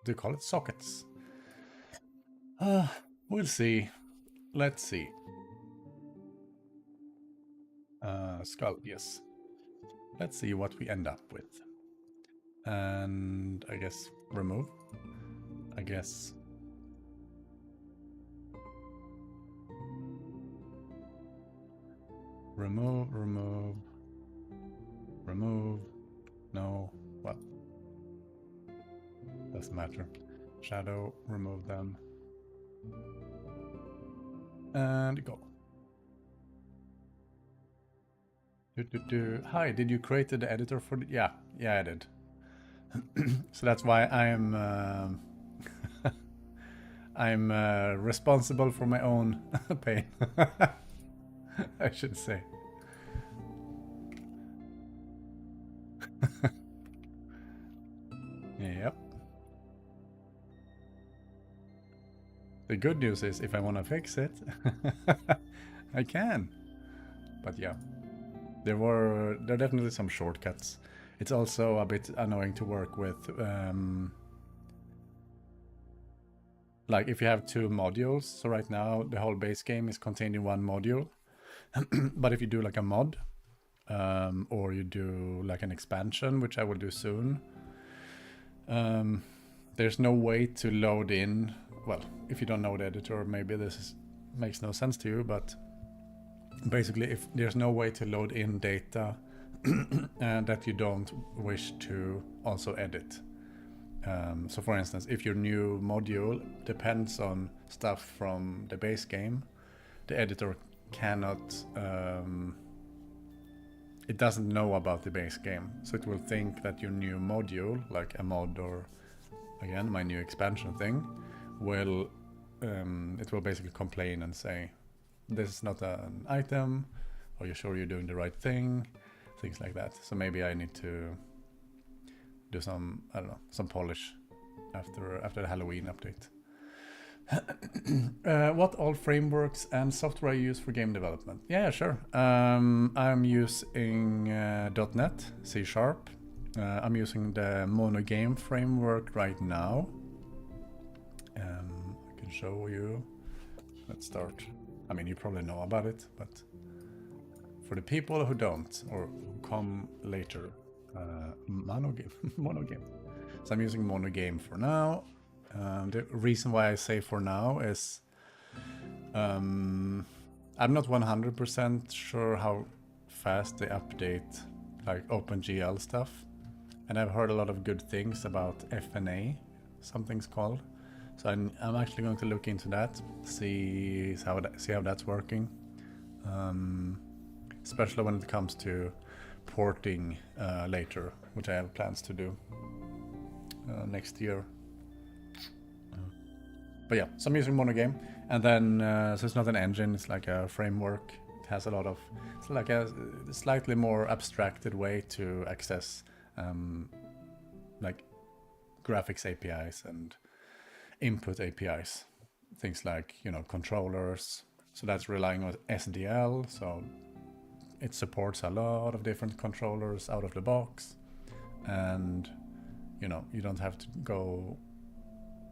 Do you call it sockets? We'll see. Let's see. Skull, yes. Let's see what we end up with. And I guess remove. I guess. Remove, remove, remove. No, well, doesn't matter. Shadow, remove them. And go. Hi, did you create the editor for the... Yeah, I did. So that's why I'm I'm responsible for my own pain. I should say. Yep. The good news is if I want to fix it, I can. But yeah, there are definitely some shortcuts. It's also a bit annoying to work with. Like if you have two modules, so right now the whole base game is contained in one module. But if you do like a mod, or you do like an expansion, which I will do soon, there's no way to load in. Well, if you don't know the editor, maybe makes no sense to you, but basically if there's no way to load in data that you don't wish to also edit. So for instance, if your new module depends on stuff from the base game, the editor cannot, it doesn't know about the base game. So it will think that your new module, like a mod or again, my new expansion thing, will, it will basically complain and say, this is not an item, are you sure you're doing the right thing? Things like that. So maybe I need to do some, I don't know, some polish after the Halloween update. What all frameworks and software I use for game development? Yeah, sure. I'm using .NET, C#. I'm using the monogame framework right now. I can show you. Let's start. I mean, you probably know about it, but for the people who don't or who come later, monogame. So I'm using monogame for now. The reason why I say for now is I'm not 100% sure how fast they update like OpenGL stuff, and I've heard a lot of good things about FNA, something's called. So I'm actually going to look into that, see how that's working, especially when it comes to porting later, which I have plans to do next year. But yeah, so I'm using monogame, and then so it's not an engine, it's like a framework. It has a lot of, it's like a slightly more abstracted way to access like graphics APIs and input APIs, things like, you know, controllers. So that's relying on SDL, so it supports a lot of different controllers out of the box, and you know, you don't have to go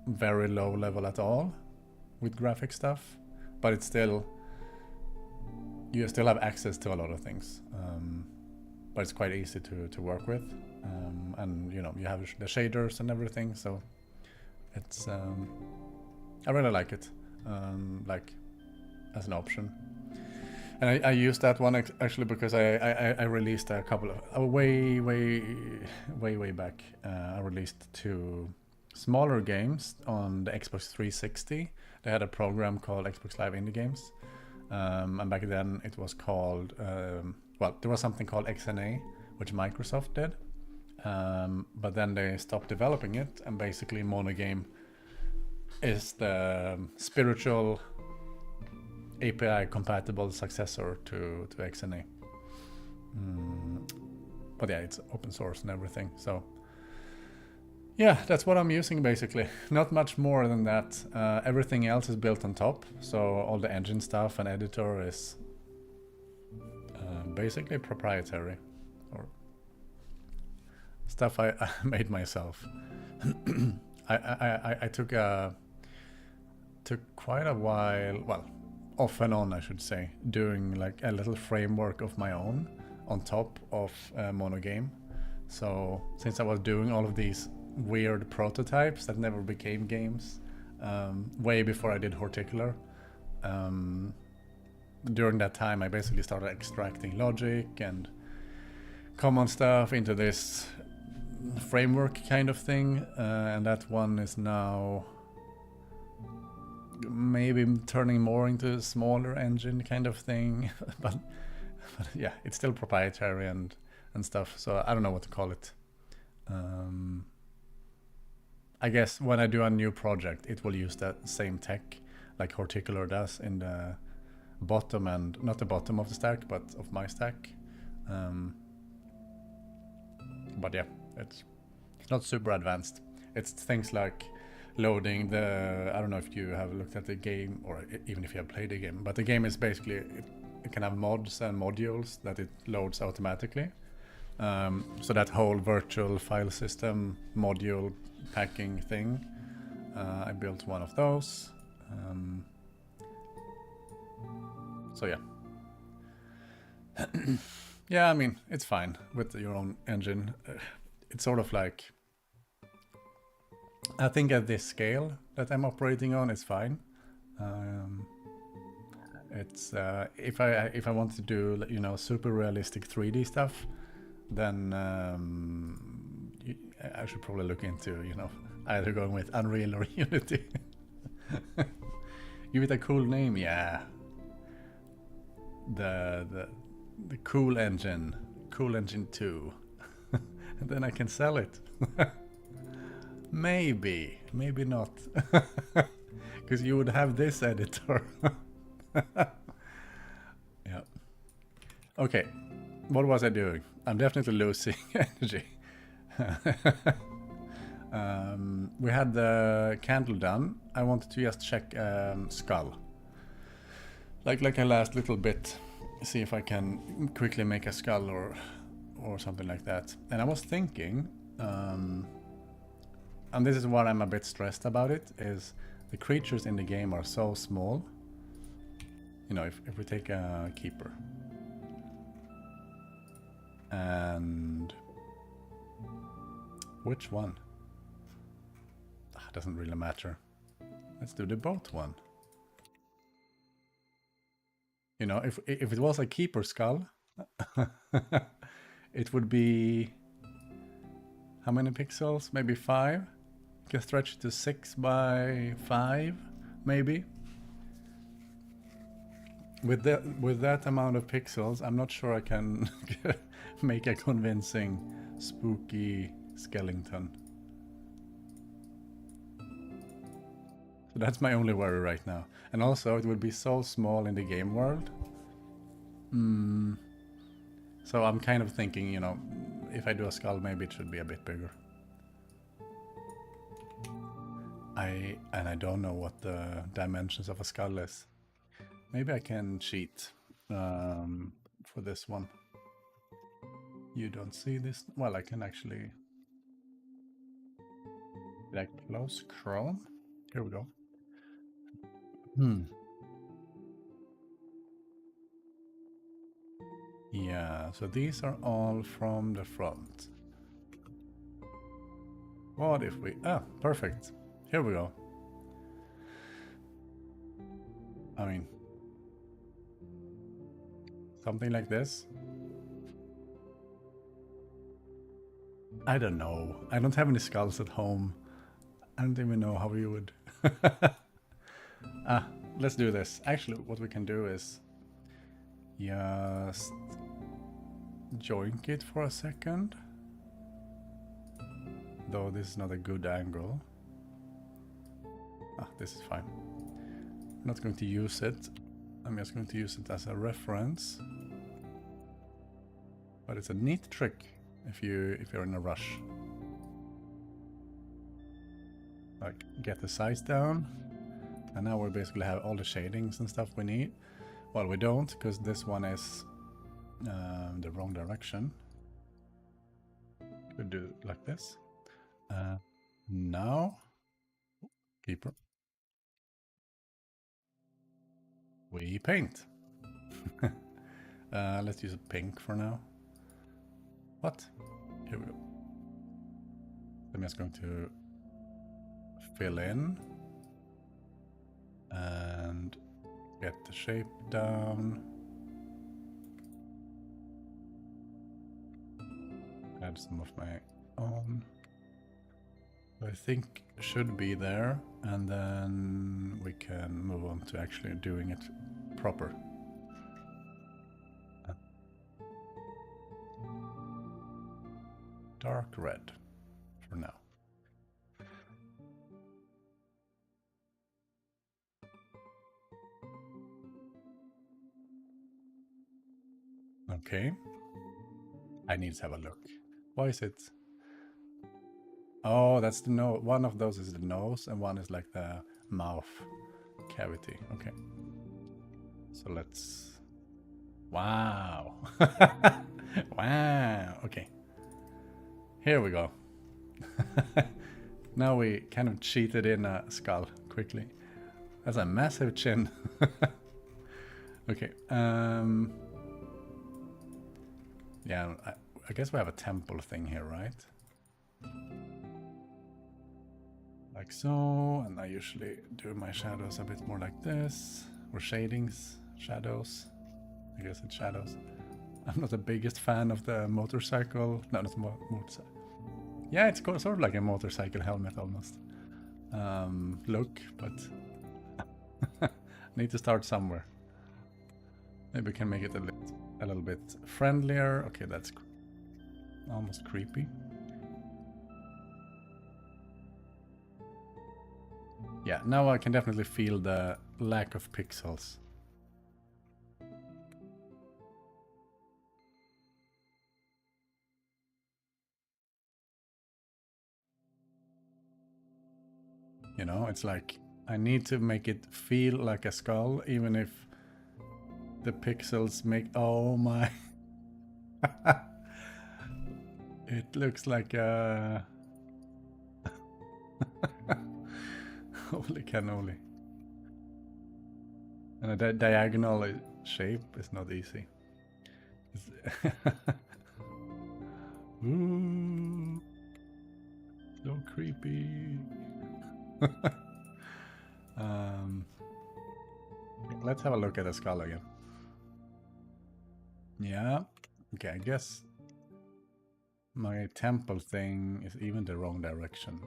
very low level at all with graphic stuff, but it's still, you still have access to a lot of things, but it's quite easy to work with, and you know, you have the shaders and everything, so it's I really like it, like as an option. And I used that one actually because I released a couple of way back. I released 2 smaller games on the Xbox 360. They had a program called Xbox Live Indie Games, and back then it was called well, there was something called XNA, which Microsoft did, but then they stopped developing it, and basically monogame is the spiritual API compatible successor to XNA. But yeah, it's open source and everything, so yeah, that's what I'm using basically. Not much more than that. Everything else is built on top, so all the engine stuff and editor is basically proprietary, or stuff I made myself. I took quite a while, well, off and on I should say, doing like a little framework of my own on top of monogame. So since I was doing all of these weird prototypes that never became games, way before I did Horticular, during that time I basically started extracting logic and common stuff into this framework kind of thing, and that one is now maybe turning more into a smaller engine kind of thing, but yeah, it's still proprietary and stuff, so I don't know what to call it. I guess when I do a new project, it will use that same tech like Horticular does in the bottom, and not the bottom of the stack, but of my stack. But yeah, it's not super advanced. It's things like loading the, I don't know if you have looked at the game, or even if you have played the game, but the game is basically, it can have mods and modules that it loads automatically. So that whole virtual file system module packing thing, I built one of those. So yeah. Yeah, I mean, it's fine with your own engine. It's sort of like, I think at this scale that I'm operating on, it's fine. It's if I want to do, you know, super realistic 3D stuff, then I should probably look into, you know, either going with Unreal or Unity. Give it a cool name, yeah. The Cool Engine 2, and then I can sell it. Maybe not, because you would have this editor. Yeah. Okay, what was I doing? I'm definitely losing energy. We had the candle done. I wanted to just check skull, like a last little bit, see if I can quickly make a skull or something like that. And I was thinking, and this is what I'm a bit stressed about, it is the creatures in the game are so small. You know, if we take a keeper, and which one? Doesn't really matter. Let's do the boat one. You know, if it was a keeper skull, it would be how many pixels? Maybe 5. You can stretch it to 6 by 5, maybe. With that amount of pixels, I'm not sure I can make a convincing spooky skeleton. So that's my only worry right now. And also, it would be so small in the game world. So I'm kind of thinking, you know, if I do a skull, maybe it should be a bit bigger. And I don't know what the dimensions of a skull is. Maybe I can cheat for this one. You don't see this? Well, I can actually... Did I close Chrome? Here we go. Yeah, so these are all from the front. What if we... Ah, perfect. Here we go. I mean... something like this. I don't know. I don't have any skulls at home. I don't even know how you would... let's do this. Actually, what we can do is... just... joink it for a second. Though this is not a good angle. This is fine. I'm not going to use it. I'm just going to use it as a reference. But it's a neat trick if you're in a rush. Like, get the size down. And now we basically have all the shadings and stuff we need. Well, we don't, because this one is the wrong direction. Could do it like this. Now, keeper. We paint. Let's use a pink for now. What? Here we go. I'm just going to fill in and get the shape down. Add some of my own. I think should be there, and then we can move on to actually doing it proper. Dark red for now. Okay. I need to have a look. Why is it? Oh, that's the nose. One of those is the nose, and one is like the mouth cavity. Okay. So let's. Wow. Wow. Okay. Here we go. Now we kind of cheated in a skull quickly. That's a massive chin. Okay. Yeah, I guess we have a temple thing here, right? Like so, and I usually do my shadows a bit more like this, or shadings, shadows. I guess it's shadows. I'm not the biggest fan of the motorcycle. No, not motorcycle. Yeah, it's sort of like a motorcycle helmet almost. Look, but need to start somewhere. Maybe we can make it a little bit friendlier. Okay, that's almost creepy. Yeah, now I can definitely feel the lack of pixels. You know, it's like I need to make it feel like a skull, even if the pixels make... Oh my... It looks like a... Holy cannoli. And a diagonal shape is not easy. Ooh, so creepy. Let's have a look at the skull again. Yeah. Okay, I guess my temple thing is even the wrong direction.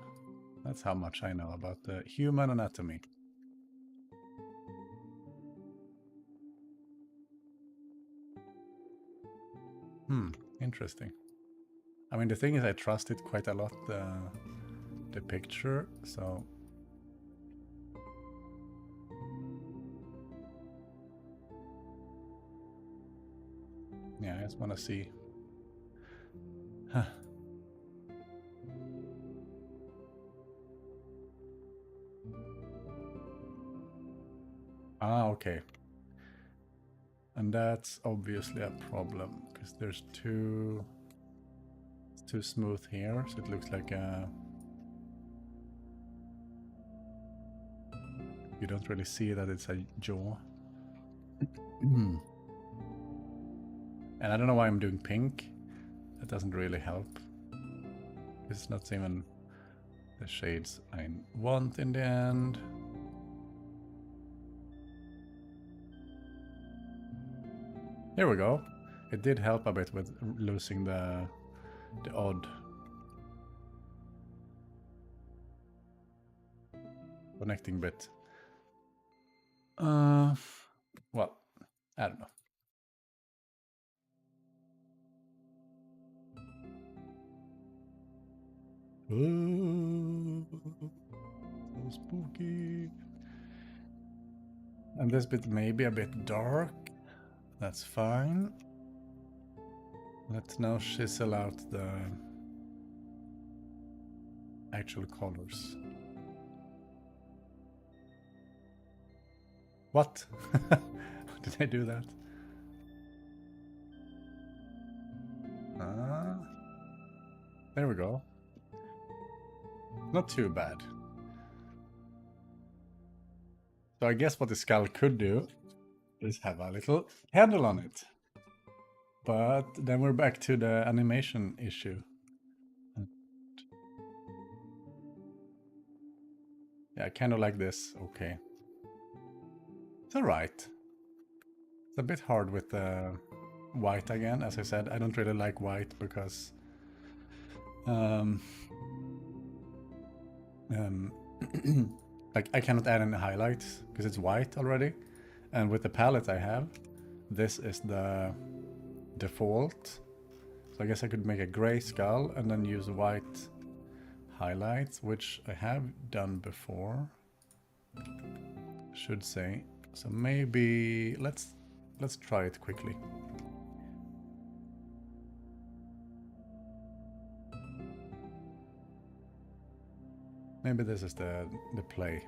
That's how much I know about the human anatomy. Interesting. I mean, the thing is, I trust it quite a lot, the picture, so... Yeah, I just want to see. Huh. Ah, okay. And that's obviously a problem, because there's too... It's too smooth here, so it looks like a... You don't really see that it's a jaw. And I don't know why I'm doing pink. That doesn't really help. It's not even the shades I want in the end. Here we go. It did help a bit with losing the odd connecting bit. Well, I don't know. Ooh, so spooky. And this bit may be a bit dark. That's fine. Let's now chisel out the actual colors. What? Did I do that? There we go. Not too bad. So I guess what the skull could do is have a little handle on it. But then we're back to the animation issue. Yeah, kind of like this. Okay. alright. It's a bit hard with the white again. As I said, I don't really like white because like I cannot add any highlights because it's white already. And with the palette I have, this is the default. So I guess I could make a gray skull and then use white highlights, which I have done before, should say. So maybe let's try it quickly. Maybe this is the play.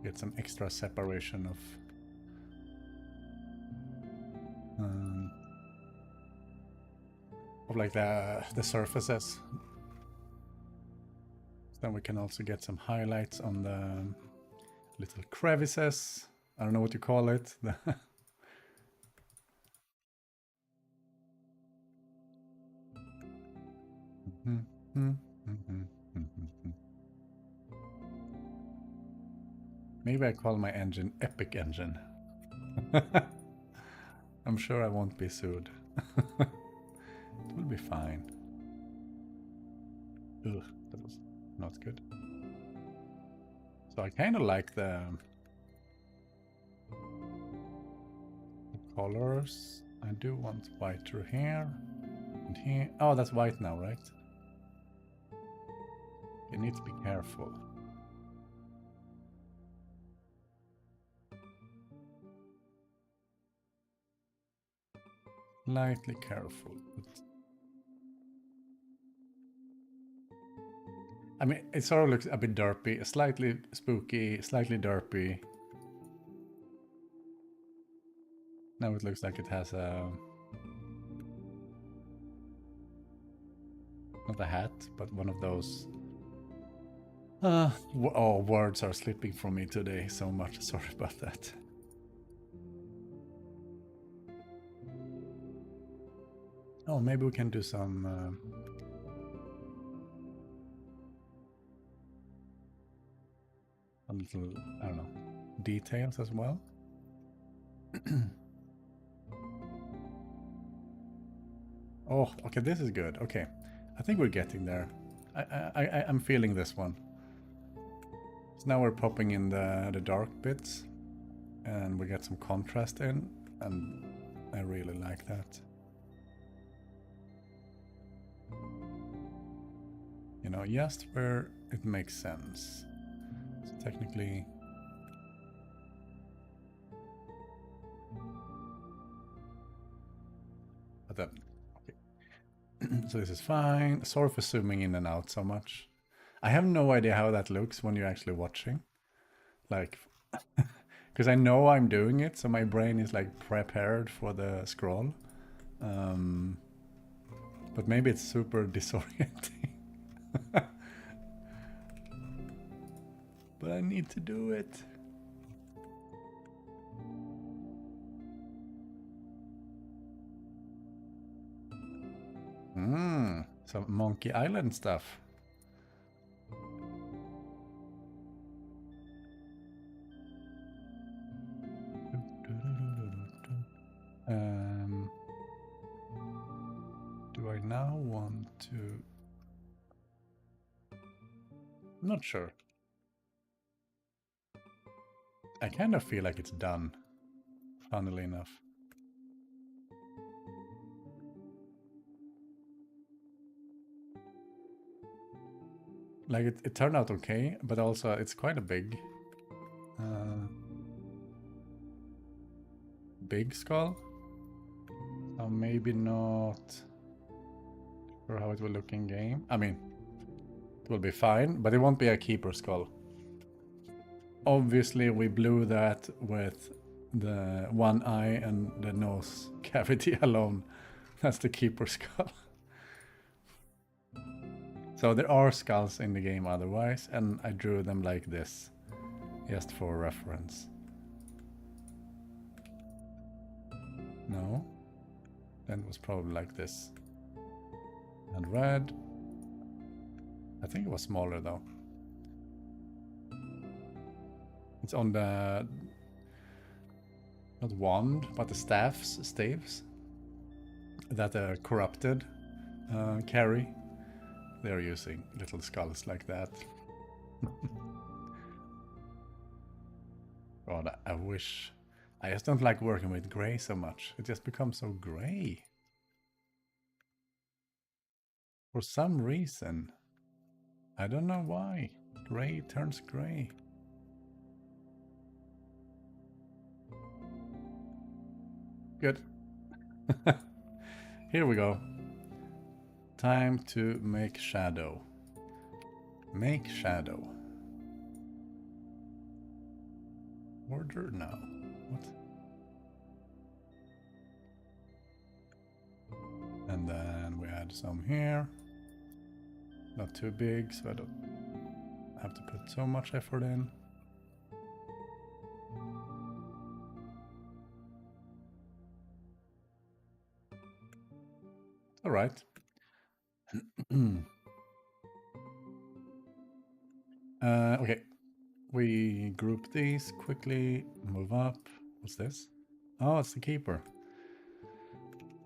Get some extra separation of like the surfaces. Then we can also get some highlights on the little crevices. I don't know what you call it. Maybe I call my engine Epic Engine. I'm sure I won't be sued. It will be fine. Ugh, that was not good. So I kind of like the colors. I do want whiter here and here. Oh, that's white now, right? You need to be careful. Slightly careful. I mean, it sort of looks a bit derpy, slightly spooky, slightly derpy. Now it looks like it has a... not a hat, but one of those... oh, words are slipping from me today so much. Sorry about that. Oh, maybe we can do some... a little, I don't know, details as well. Oh, okay, this is good. Okay, I think we're getting there. I'm feeling this one. So now we're popping in the dark bits, and we get some contrast in, and I really like that. You know, just where it makes sense. So technically... but then, okay. So this is fine. Sorry for zooming in and out so much. I have no idea how that looks when you're actually watching. Like, because I know I'm doing it, so my brain is like prepared for the scroll. But maybe it's super disorienting. But I need to do it. Some Monkey Island stuff. Do I now want to... I'm not sure. I kind of feel like it's done, funnily enough. Like it turned out okay, but also it's quite a big skull. So maybe not sure how it will look in game. I mean, it will be fine, but it won't be a keeper skull. Obviously, we blew that with the one eye and the nose cavity alone. That's the keeper skull. So there are skulls in the game otherwise, and I drew them like this, just for reference. No? Then it was probably like this. And red. I think it was smaller though. It's on the, not wand, but the staves that are corrupted carry. They're using little skulls like that. God, I wish. I just don't like working with grey so much. It just becomes so grey. For some reason. I don't know why. Grey turns grey. Good. Here we go. Time to make shadow. Make shadow. Order now. What? And then we add some here. Not too big, so I don't have to put so much effort in. All right. Okay. We group these quickly, move up. What's this? Oh, it's the keeper.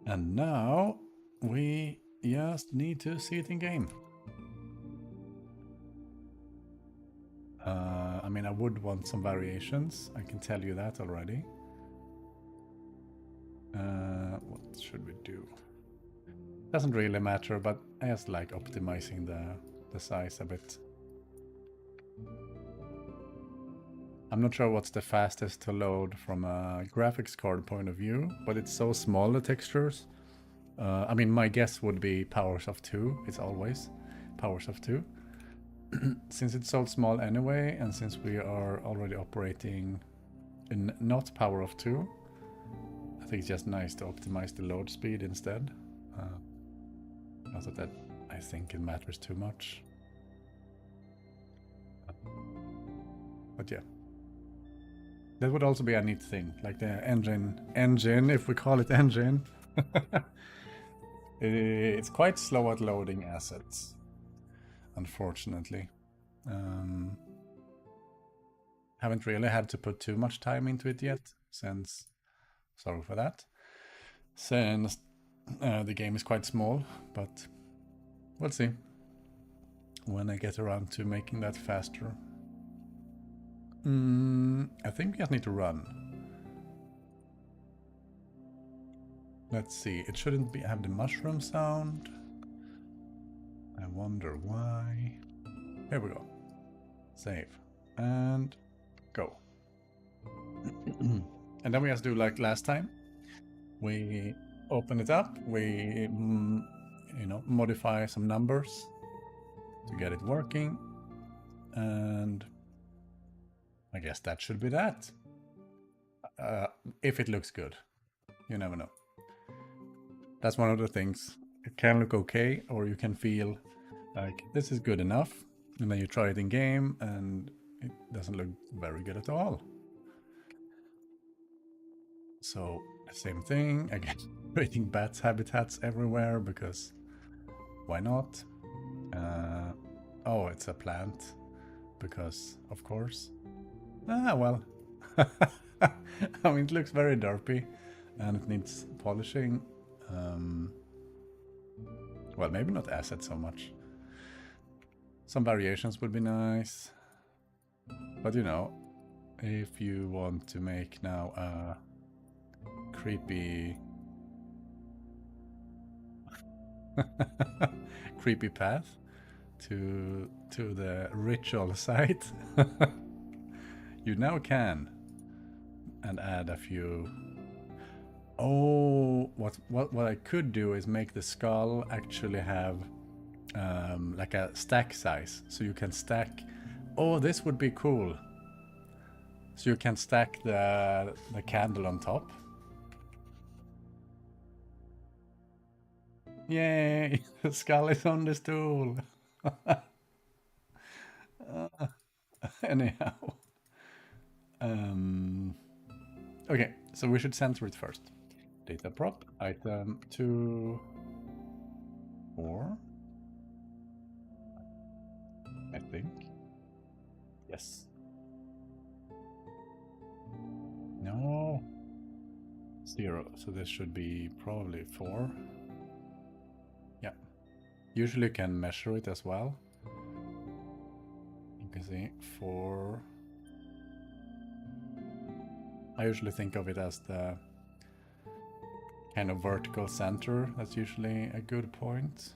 And now we just need to see it in game. I mean, I would want some variations. I can tell you that already. What should we do? Doesn't really matter, but I just like optimizing the size a bit. I'm not sure what's the fastest to load from a graphics card point of view, but it's so small, the textures. I mean, my guess would be powers of 2. It's always powers of 2. Since it's so small anyway, and since we are already operating in not power of 2, I think it's just nice to optimize the load speed instead. Not that I think it matters too much. But yeah. That would also be a neat thing, like the engine, if we call it engine. It's quite slow at loading assets, unfortunately. Haven't really had to put too much time into it yet, since, sorry for that, since the game is quite small, but we'll see when I get around to making that faster. I think we just need to run. Let's see, it shouldn't have the mushroom sound. I wonder why. Here we go. Save. And go. And then we just do like last time. We open it up, we modify some numbers to get it working. And I guess that should be that. If it looks good. You never know. That's one of the things. It can look okay, or you can feel like this is good enough, and then you try it in game and it doesn't look very good at all. So same thing, again, creating bats habitats everywhere, because why not? Oh, it's a plant, because of course. Ah, well. I mean, it looks very derpy and it needs polishing. Well, maybe not asset so much. Some variations would be nice. But you know, if you want to make now a creepy creepy path to the ritual site, you now can, and add a few. Oh, what I could do is make the skull actually have like a stack size, so you can stack. Oh, this would be cool. So you can stack the candle on top. Yay! The skull is on the stool. Anyhow. Okay, so we should center it first. Data prop, item 2, 4. I think. Yes. No. 0. So this should be probably 4. Yeah. Usually you can measure it as well. You can see 4. I usually think of it as the kind of vertical center. That's usually a good point.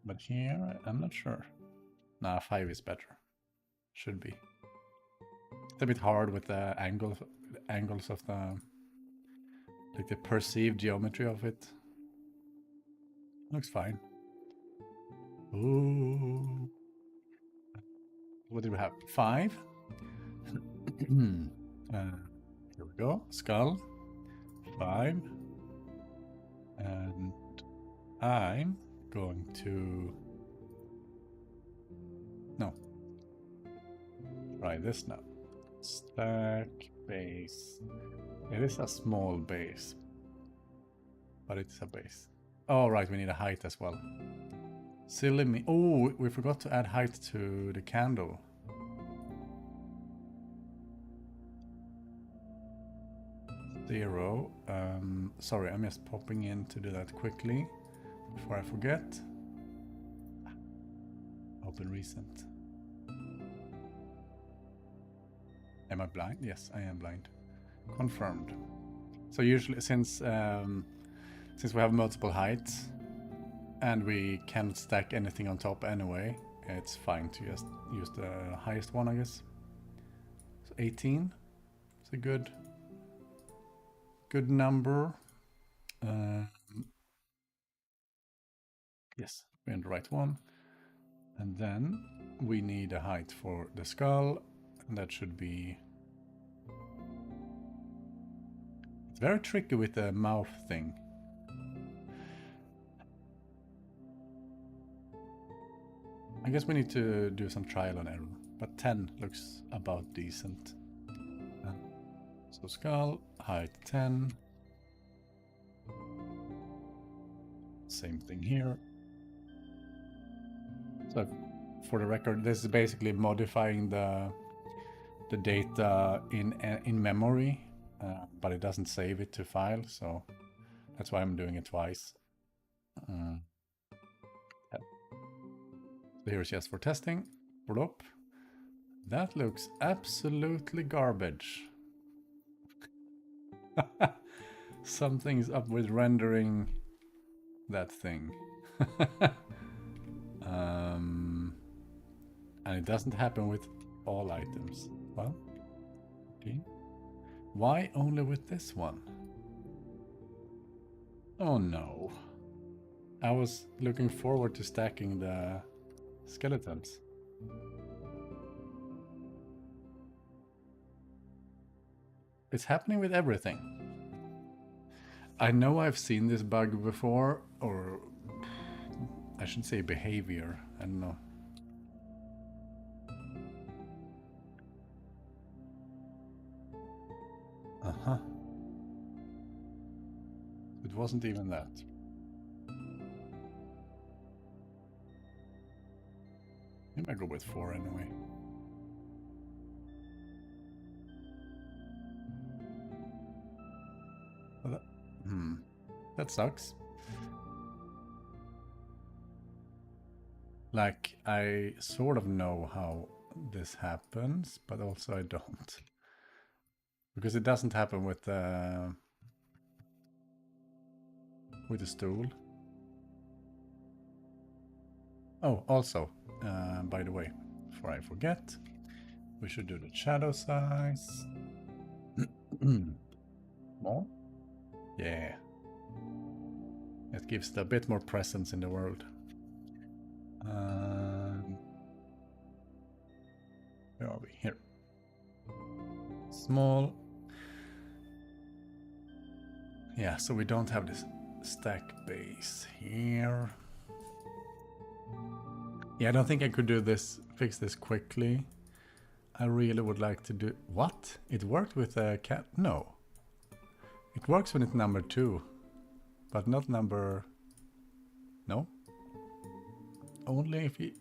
But here, I'm not sure. Nah, 5 is better. Should be. It's a bit hard with the angles of the, like the perceived geometry of it. Looks fine. Ooh. What do we have? 5. Here we go. Skull. 5. And I'm going to... No. Try this now. Stack base. It is a small base. But it's a base. Oh, right, we need a height as well. Silly me. Oh, we forgot to add height to the candle. Zero. Sorry, I'm just popping in to do that quickly before I forget. Open recent. Am I blind? Yes, I am blind. Confirmed. So usually, since we have multiple heights and we can't stack anything on top anyway, it's fine to just use the highest one, I guess. So 18. It's a good number. Yes, we're in the right one. And then we need a height for the skull, and that should be... It's very tricky with the mouth thing. I guess we need to do some trial and error, but 10 looks about decent. So skull, height 10. Same thing here. So for the record, this is basically modifying the data in memory, but it doesn't save it to file, so that's why I'm doing it twice. Yeah. So here's just for testing. Plop. That looks absolutely garbage. Something's up with rendering that thing. And it doesn't happen with all items. Well, okay. Why only with this one? Oh no. I was looking forward to stacking the skeletons. It's happening with everything. I know I've seen this bug before, or I should say behavior, I don't know. Uh-huh. It wasn't even that. I might go with 4 anyway. Well, that sucks. Like, I sort of know how this happens, but also I don't. Because it doesn't happen with the stool. Oh, also, by the way, before I forget, we should do the shadow size. More? Yeah. It gives it a bit more presence in the world. Where are we? Here. Small. Yeah, so we don't have this stack base here. Yeah, I don't think I could do this, fix this quickly. I really would like to do... What? It worked with a cat? No. It works when it's number 2, but not number... No? Only if he...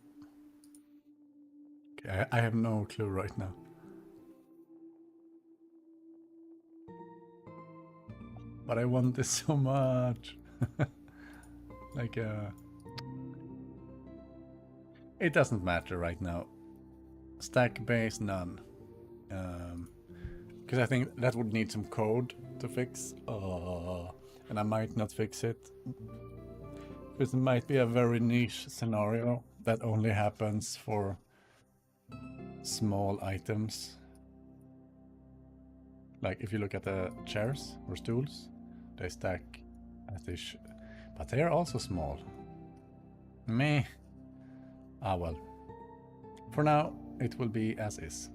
Okay, I have no clue right now. But I want this so much. Like, it doesn't matter right now. Stack base, none. Because I think that would need some code to fix. And I might not fix it. Because it might be a very niche scenario that only happens for small items. Like if you look at the chairs or stools, they stack as they should. But they are also small. Meh. Ah well. For now, it will be as is.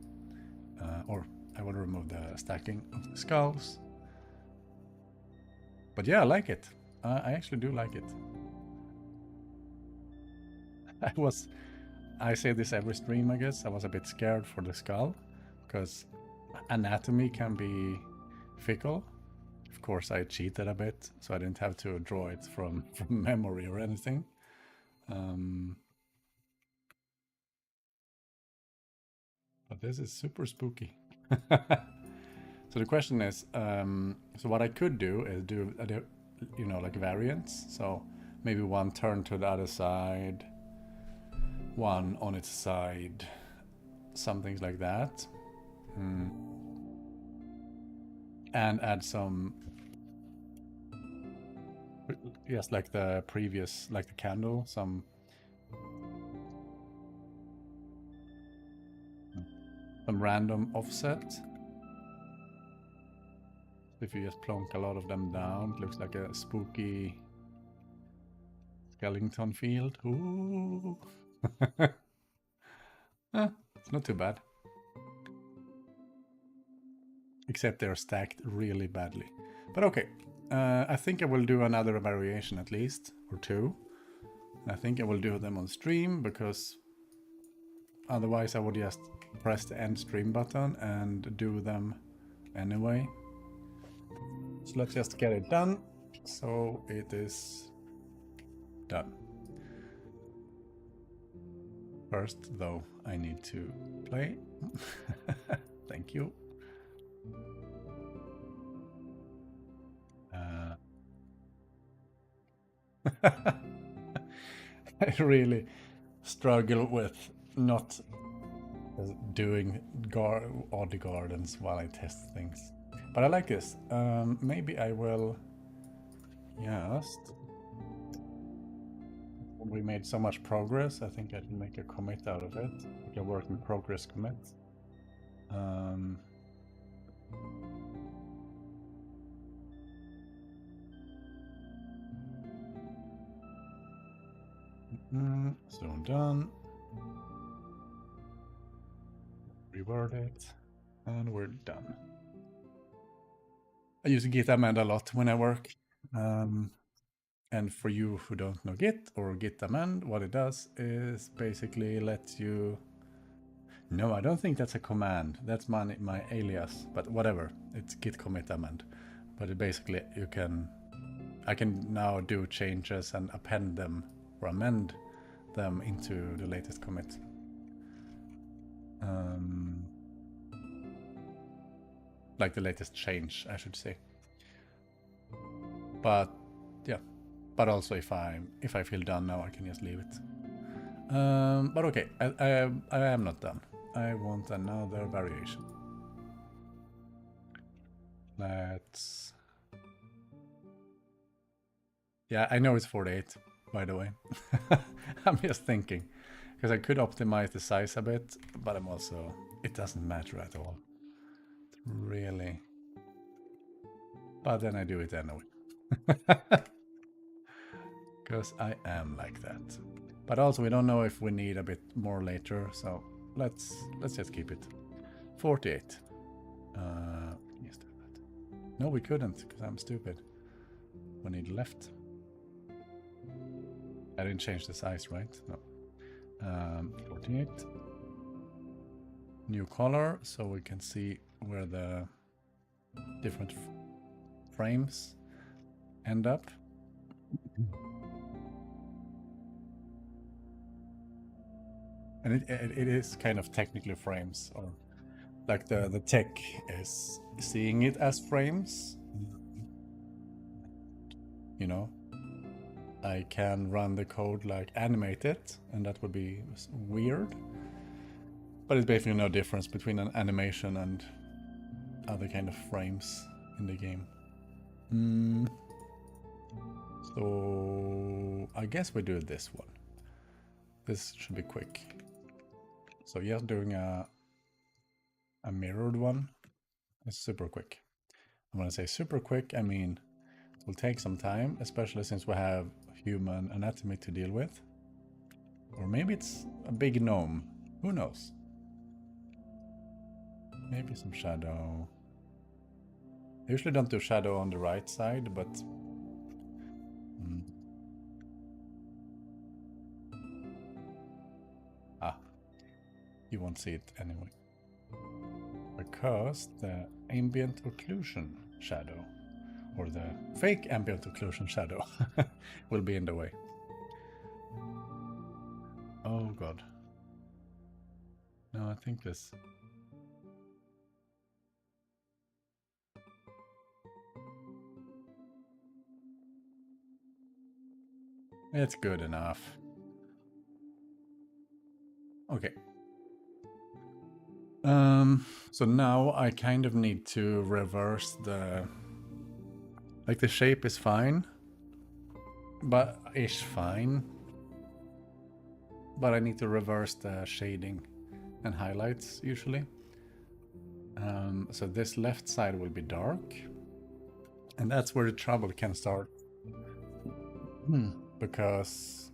Or I will remove the stacking of the skulls. But yeah, I like it. I actually do like it. I say this every stream, I guess. I was a bit scared for the skull because anatomy can be fickle. Of course, I cheated a bit, so I didn't have to draw it from memory or anything. But this is super spooky. So the question is, so what I could do is do, you know, like variants. So maybe one turn to the other side, one on its side, some things like that. And add some, yes, like the previous, like the candle, some random offset. If you just plonk a lot of them down, it looks like a spooky skeleton field. Ooh. It's not too bad. Except they're stacked really badly. But okay, I think I will do another variation at least, or two. I think I will do them on stream, because otherwise I would just press the end stream button and do them anyway. So let's just get it done. So it is done. First, though, I need to play. Thank you. I really struggle with not doing odd gardens while I test things. But I like this. Maybe I will just... We made so much progress, I think I can make a commit out of it. Like a work in progress commit. So I'm done. Reword it. And we're done. I use Git amend a lot when I work. And for you who don't know Git or Git amend, what it does is basically let you... No, I don't think that's a command. That's my alias, but whatever. It's git commit amend. But it basically, I can now do changes and append them or amend them into the latest commit. Like the latest change, I should say. But yeah, but also if I feel done now, I can just leave it. But okay, I am not done. I want another variation. Let's... Yeah, I know it's 48, by the way. I'm just thinking, because I could optimize the size a bit, but I'm also... It doesn't matter at all. Really. But then I do it anyway. Because I am like that. But also we don't know if we need a bit more later, so let's just keep it. 48. Yes, do that. No, we couldn't, because I'm stupid. We need left. I didn't change the size, right? No. 48. New color, so we can see where the different frames end up. And it is kind of technically frames, or like the tech is seeing it as frames. You know, I can run the code like animate it, and that would be weird. But it's basically no difference between an animation and other kind of frames in the game. So I guess we do this one. This should be quick. So yeah, doing a mirrored one is super quick. And when I say super quick, I mean it will take some time, especially since we have human anatomy to deal with. Or maybe it's a big gnome. Who knows? Maybe some shadow. I usually don't do shadow on the right side, but you won't see it anyway. Because the ambient occlusion shadow, or the fake ambient occlusion shadow, will be in the way. Oh god. No, I think this. It's good enough. Okay. So now I kind of need to reverse the... Like the shape is fine, but ish fine. But I need to reverse the shading and highlights usually. So this left side will be dark. And that's where the trouble can start. Because,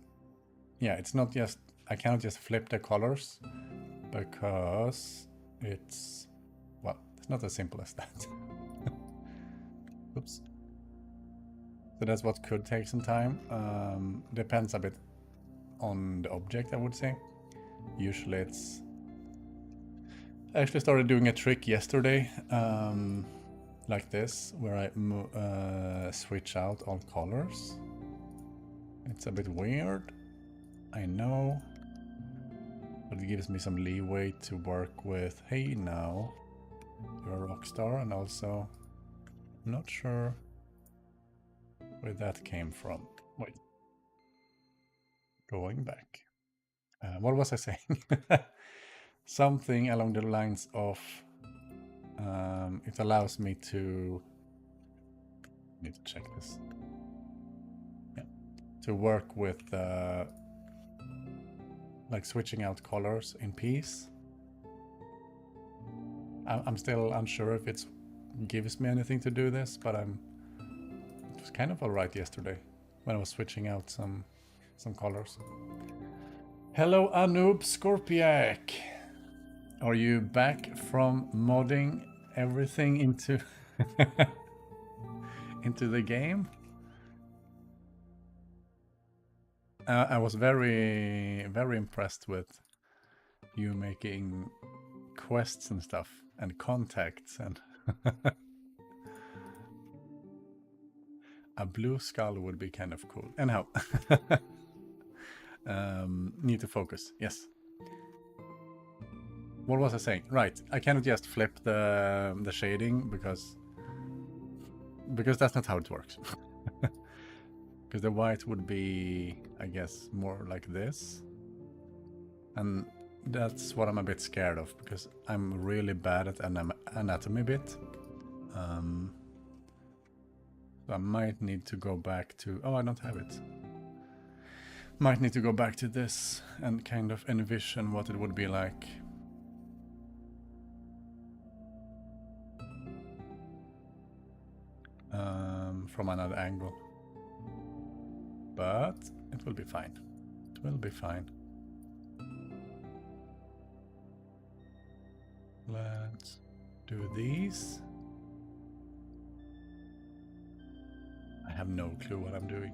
yeah, it's not just... I cannot just flip the colors because it's... Well, it's not as simple as that. Oops. So that's what could take some time. Depends a bit on the object, I would say. Usually it's... I actually started doing a trick yesterday, like this, where I switch out all colors. It's a bit weird, I know, but it gives me some leeway to work with. Hey, now you're a rock star, and also I'm not sure where that came from. Wait, going back. What was I saying? Something along the lines of it allows me to... I need to check this. Yeah, to work with like switching out colors in peace. I'm still unsure if it gives me anything to do this, but it was kind of alright yesterday when I was switching out some colors. Hello, Anub Scorpiac. Are you back from modding everything into into the game? I was very impressed with you making quests and stuff and contacts and a blue skull would be kind of cool. Anyhow, need to focus. Yes. What was I saying? Right, I cannot just flip the shading because that's not how it works. Because the white would be, I guess, more like this. And that's what I'm a bit scared of, because I'm really bad at anatomy bit. So I might need to go back to... Oh, I don't have it. Might need to go back to this and kind of envision what it would be like. From another angle. But it will be fine. It will be fine. Let's do these. I have no clue what I'm doing.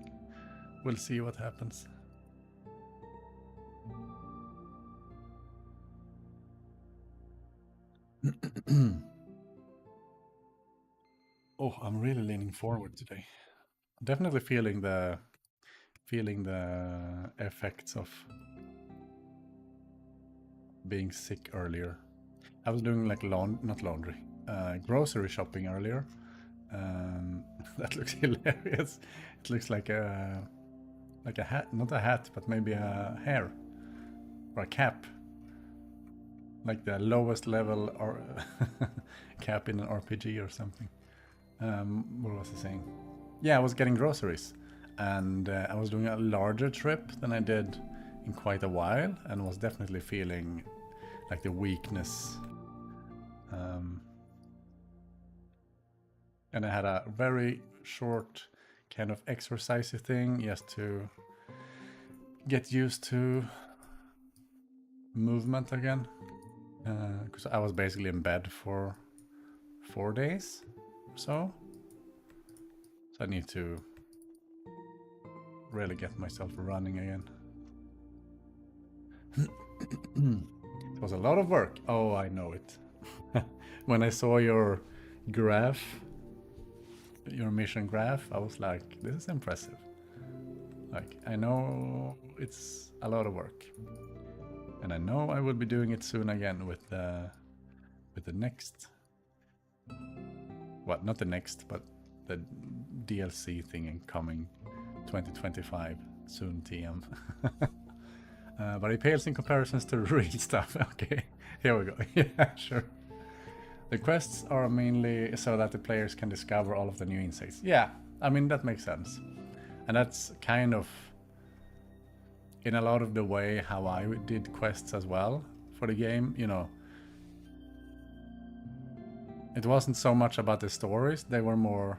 We'll see what happens. Oh, I'm really leaning forward today. Definitely feeling the effects of being sick earlier. I was doing like not laundry, grocery shopping earlier. That looks hilarious. It looks like a hat, not a hat, but maybe a hair or a cap, like the lowest level or cap in an RPG or something. What was I saying? Yeah, I was getting groceries, and I was doing a larger trip than I did in quite a while, and was definitely feeling like the weakness. And I had a very short kind of exercisey thing just to get used to movement again, because I was basically in bed for 4 days or so. So I need to really get myself running again. It was a lot of work. Oh, I know it. When I saw your graph, your mission graph, I was like, this is impressive. Like, I know it's a lot of work. And I know I will be doing it soon again with the next, well, not the next, but the DLC thing coming 2025, soon TM. But it pales in comparisons to real stuff. Okay, here we go. Yeah, sure. The quests are mainly so that the players can discover all of the new insects. Yeah, I mean, that makes sense. And that's kind of in a lot of the way how I did quests as well for the game, you know. It wasn't so much about the stories, they were more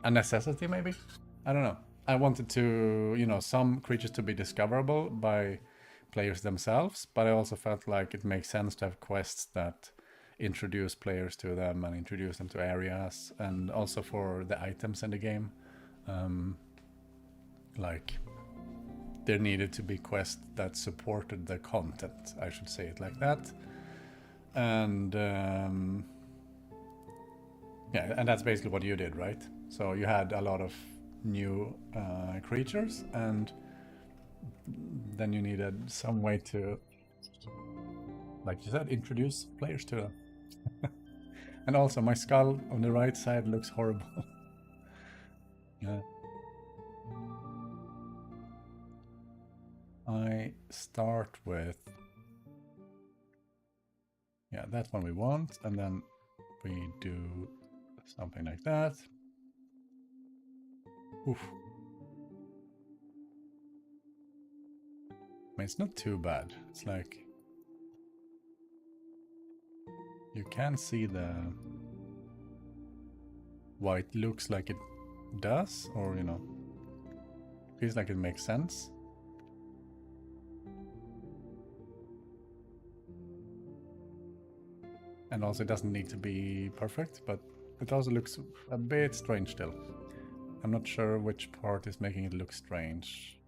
a necessity maybe? I don't know. I wanted to, you know, some creatures to be discoverable by players themselves, but I also felt like it makes sense to have quests that introduce players to them and introduce them to areas, and also for the items in the game. Like, there needed to be quests that supported the content, I should say it like that. And yeah, and that's basically what you did, right? So you had a lot of new creatures, and then you needed some way to, like you said, introduce players to them. And also, my skull on the right side looks horrible. Yeah. I start with, yeah, that one we want, and then we do something like that. Oof. I mean, it's not too bad. It's like, you can see why it looks like it does, or, you know, feels like it makes sense. And also, it doesn't need to be perfect, but it also looks a bit strange still. I'm not sure which part is making it look strange.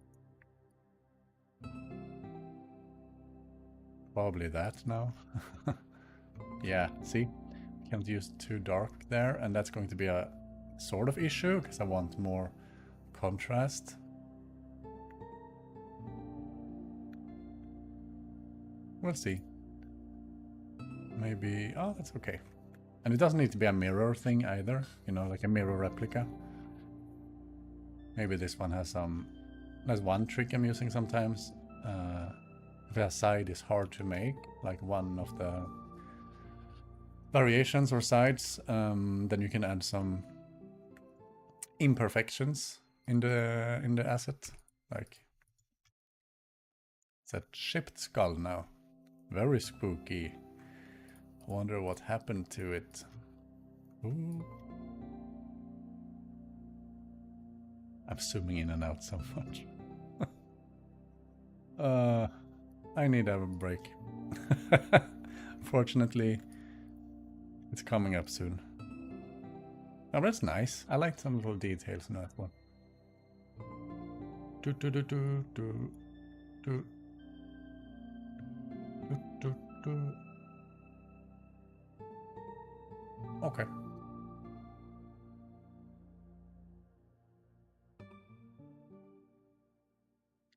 Probably that now. Yeah, see? Can't use too dark there, and that's going to be a sort of issue, because I want more contrast. We'll see. Maybe, oh, that's okay. And it doesn't need to be a mirror thing either, you know, like a mirror replica. Maybe this one has some, there's one trick I'm using sometimes. If a side is hard to make, like one of the variations or sides, then you can add some imperfections in the asset. Like, it's a chipped skull now. Very spooky. I wonder what happened to it. Ooh. I'm zooming in and out so much. I need to have a break. Fortunately, it's coming up soon. Oh, that's nice. I like some little details in that one. Do do do do do do do do do. Okay.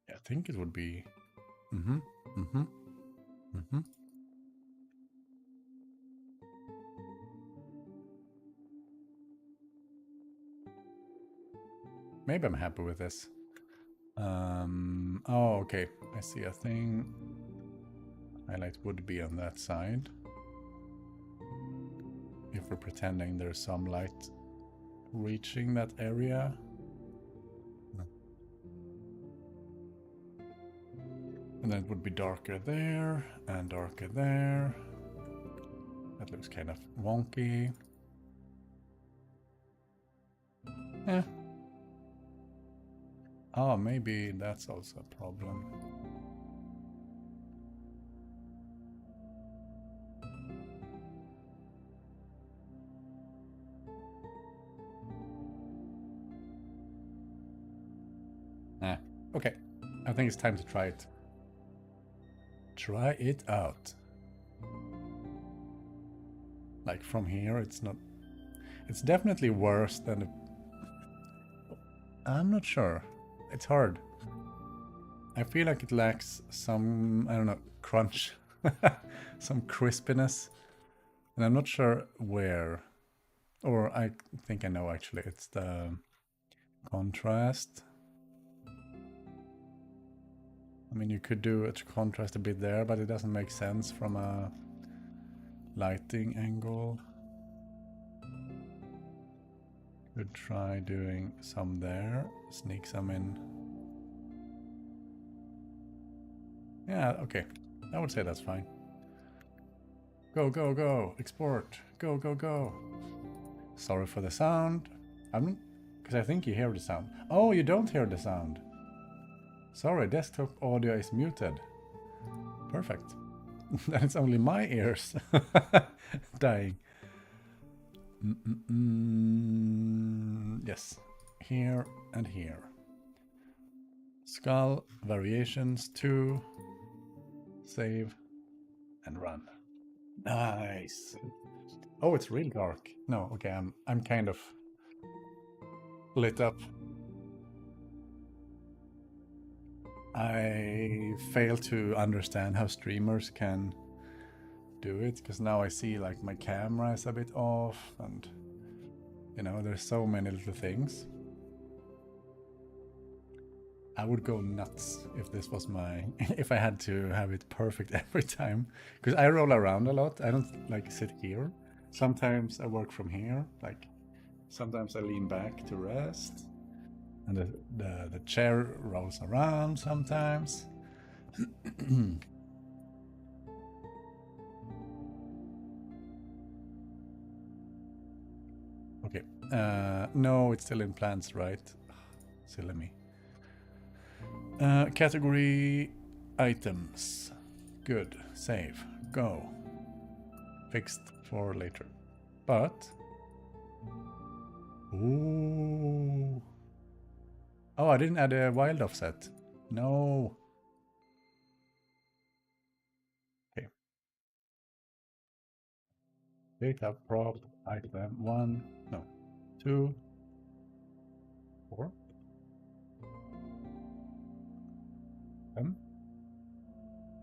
Yeah, I think it would be Mm-hmm. Mm-hmm. Mm-hmm. Maybe I'm happy with this. Oh, okay. I see a thing. Highlight would be on that side. If we're pretending there's some light reaching that area. And then it would be darker there and darker there. That looks kind of wonky. Eh. Oh, maybe that's also a problem. Okay. I think it's time to try it. Try it out. Like from here, it's not... It's definitely worse than the... I'm not sure. It's hard. I feel like it lacks some, I don't know, crunch. Some crispiness. And I'm not sure where. Or I think I know actually. It's the contrast. I mean, you could do a contrast a bit there, but it doesn't make sense from a lighting angle. Could try doing some there, sneak some in. Yeah, okay. I would say that's fine. Go, go, go. Export. Go, go, go. Sorry for the sound. Because I think you hear the sound. Oh, you don't hear the sound. Sorry, desktop audio is muted. Perfect. Then it's only my ears dying. Yes, here and here. Skull, variations 2, save, and run. Nice. Oh, it's real dark. No, okay, I'm kind of lit up. I fail to understand how streamers can do it, because now I see like my camera is a bit off, and you know, there's so many little things. I would go nuts if this was my... if I had to have it perfect every time. Because I roll around a lot. I don't like sit here. Sometimes I work from here. Like sometimes I lean back to rest. And the chair rolls around sometimes. Okay. No, it's still in plants, right? Silly me. Category items. Good. Save. Go. Fixed for later. But... Ooh. Oh, I didn't add a wild offset. No. Okay. Data prop item 1. No. 2. 4. 10.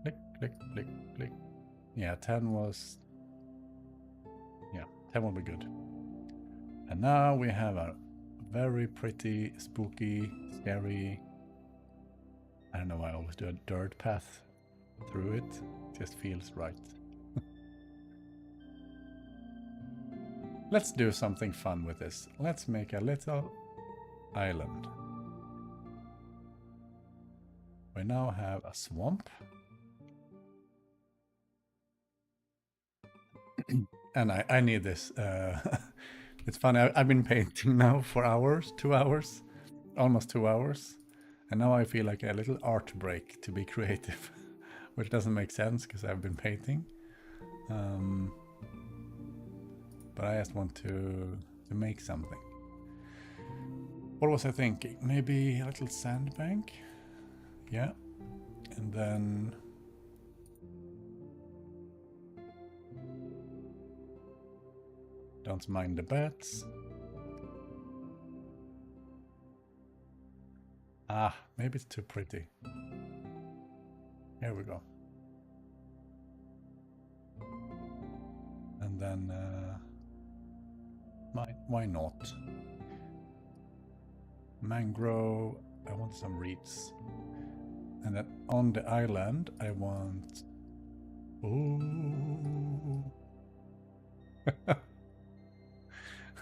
Click, click, click, click. Yeah, 10 was... Yeah, 10 will be good. And now we have a very pretty, spooky, scary... I don't know why I always do a dirt path through it. It just feels right. Let's do something fun with this. Let's make a little island. We now have a swamp. And I need this. It's funny, I've been painting now for hours, 2 hours, almost 2 hours. And now I feel like a little art break to be creative, which doesn't make sense because I've been painting. But I just want to make something. What was I thinking? Maybe a little sandbank? Yeah. And then... Don't mind the bats. Ah, maybe it's too pretty. Here we go. And then why not? Mangrove, I want some reeds. And then on the island I want... Ooh.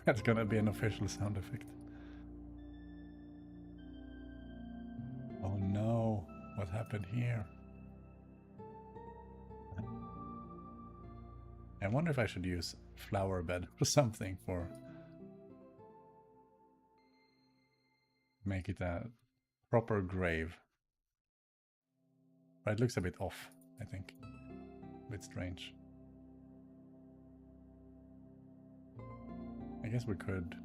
That's gonna be an official sound effect. Oh no, what happened here? I wonder if I should use flower bed or something for... make it a proper grave. But it looks a bit off, I think. A bit strange. I guess we could...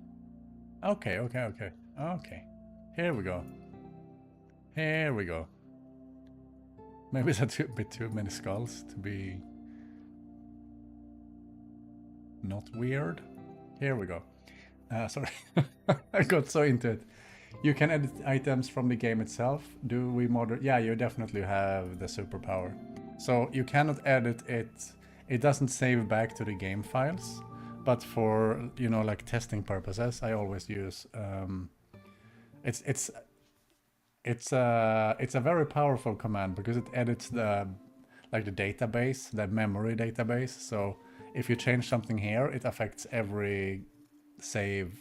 Okay. Here we go. Here we go. Maybe it's a bit too many skulls to be... not weird. Here we go. Sorry, I got so into it. You can edit items from the game itself. Do we modder? Yeah, you definitely have the superpower. So you cannot edit it. It doesn't save back to the game files. But for, you know, like testing purposes, I always use... It's a very powerful command because it edits the database, the memory database. So if you change something here, it affects every save.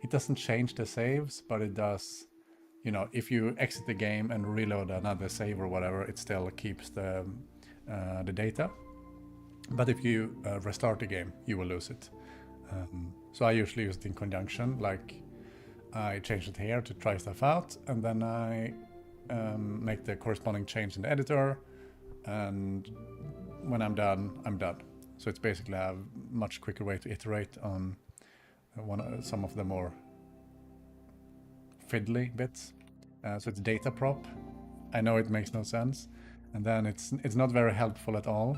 It doesn't change the saves, but it does, you know, if you exit the game and reload another save or whatever, it still keeps the data. But if you restart the game, you will lose it. So I usually use it in conjunction, like I change it here to try stuff out, and then I make the corresponding change in the editor, and when I'm done, I'm done. So it's basically a much quicker way to iterate on some of the more fiddly bits. So it's data prop. I know it makes no sense, and then it's not very helpful at all.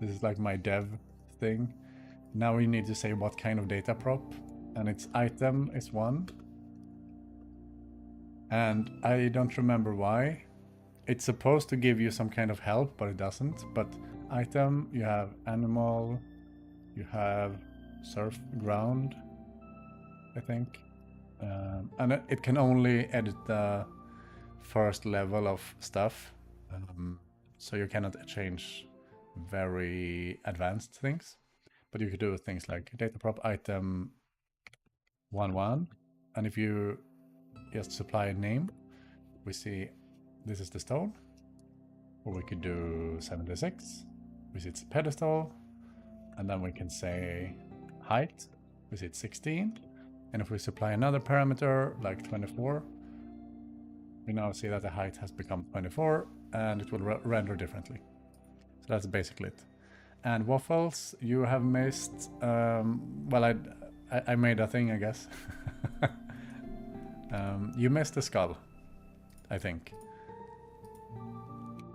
This is like my dev thing. Now we need to say what kind of data prop, and its item is 1. And I don't remember why. It's supposed to give you some kind of help, but it doesn't. But item, you have animal, you have surf ground, I think. And it can only edit the first level of stuff. So you cannot change very advanced things. But you could do things like data prop item 1 and if you just supply a name, we see this is the stone. Or we could do 76, we see it's a pedestal, and then we can say height, we see it's 16, and if we supply another parameter like 24, we now see that the height has become 24 and it will render differently. So that's basically it. And waffles, you have missed, well, I made a thing, I guess. You missed the skull, I think.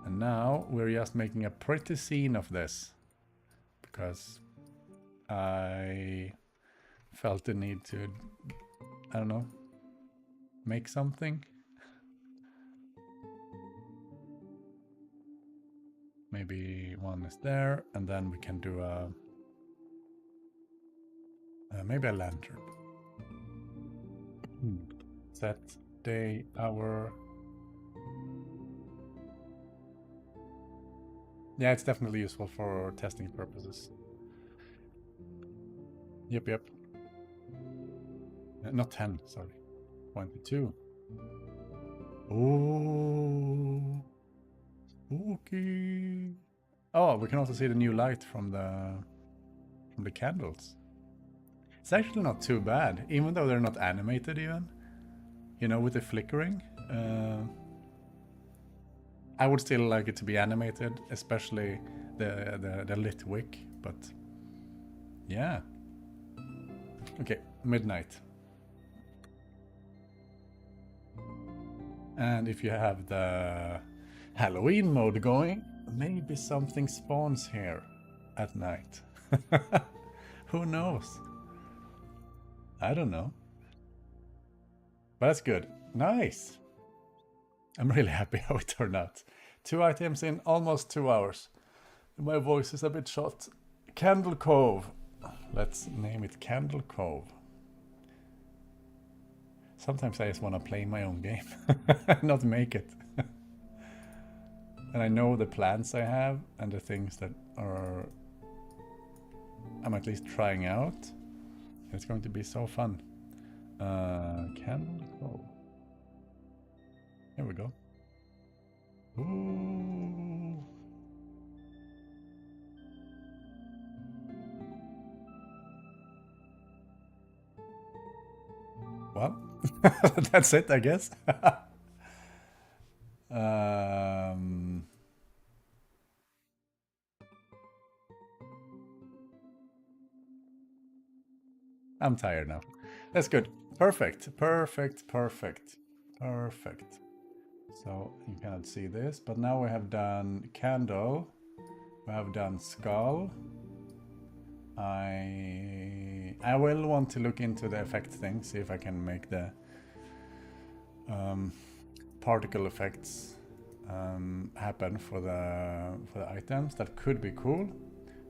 And now we're just making a pretty scene of this, because I felt the need to, I don't know, make something. Maybe one is there, and then we can do a maybe a lantern. Set day, hour. Yeah, it's definitely useful for testing purposes. Yep. Not 10, sorry. 22. Oh. Spooky. Oh, we can also see the new light from the candles. It's actually not too bad, even though they're not animated even. You know, with the flickering. I would still like it to be animated, especially the lit wick, but yeah. Okay, midnight. And if you have the Halloween mode going, maybe something spawns here at night. Who knows? I don't know. But that's good. Nice. I'm really happy how it turned out. 2 items in almost 2 hours. My voice is a bit shot. Candle Cove. Let's name it Candle Cove. Sometimes I just want to play my own game, not make it. And I know the plans I have and the things that are I'm at least trying out. It's going to be so fun. Candle Cove. Here we go. Ooh. Well, that's it, I guess. I'm tired now. That's good. Perfect, perfect, perfect, perfect. So you cannot see this, but now we have done candle. We have done skull. I will want to look into the effect thing, see if I can make the particle effects happen for the items. That could be cool.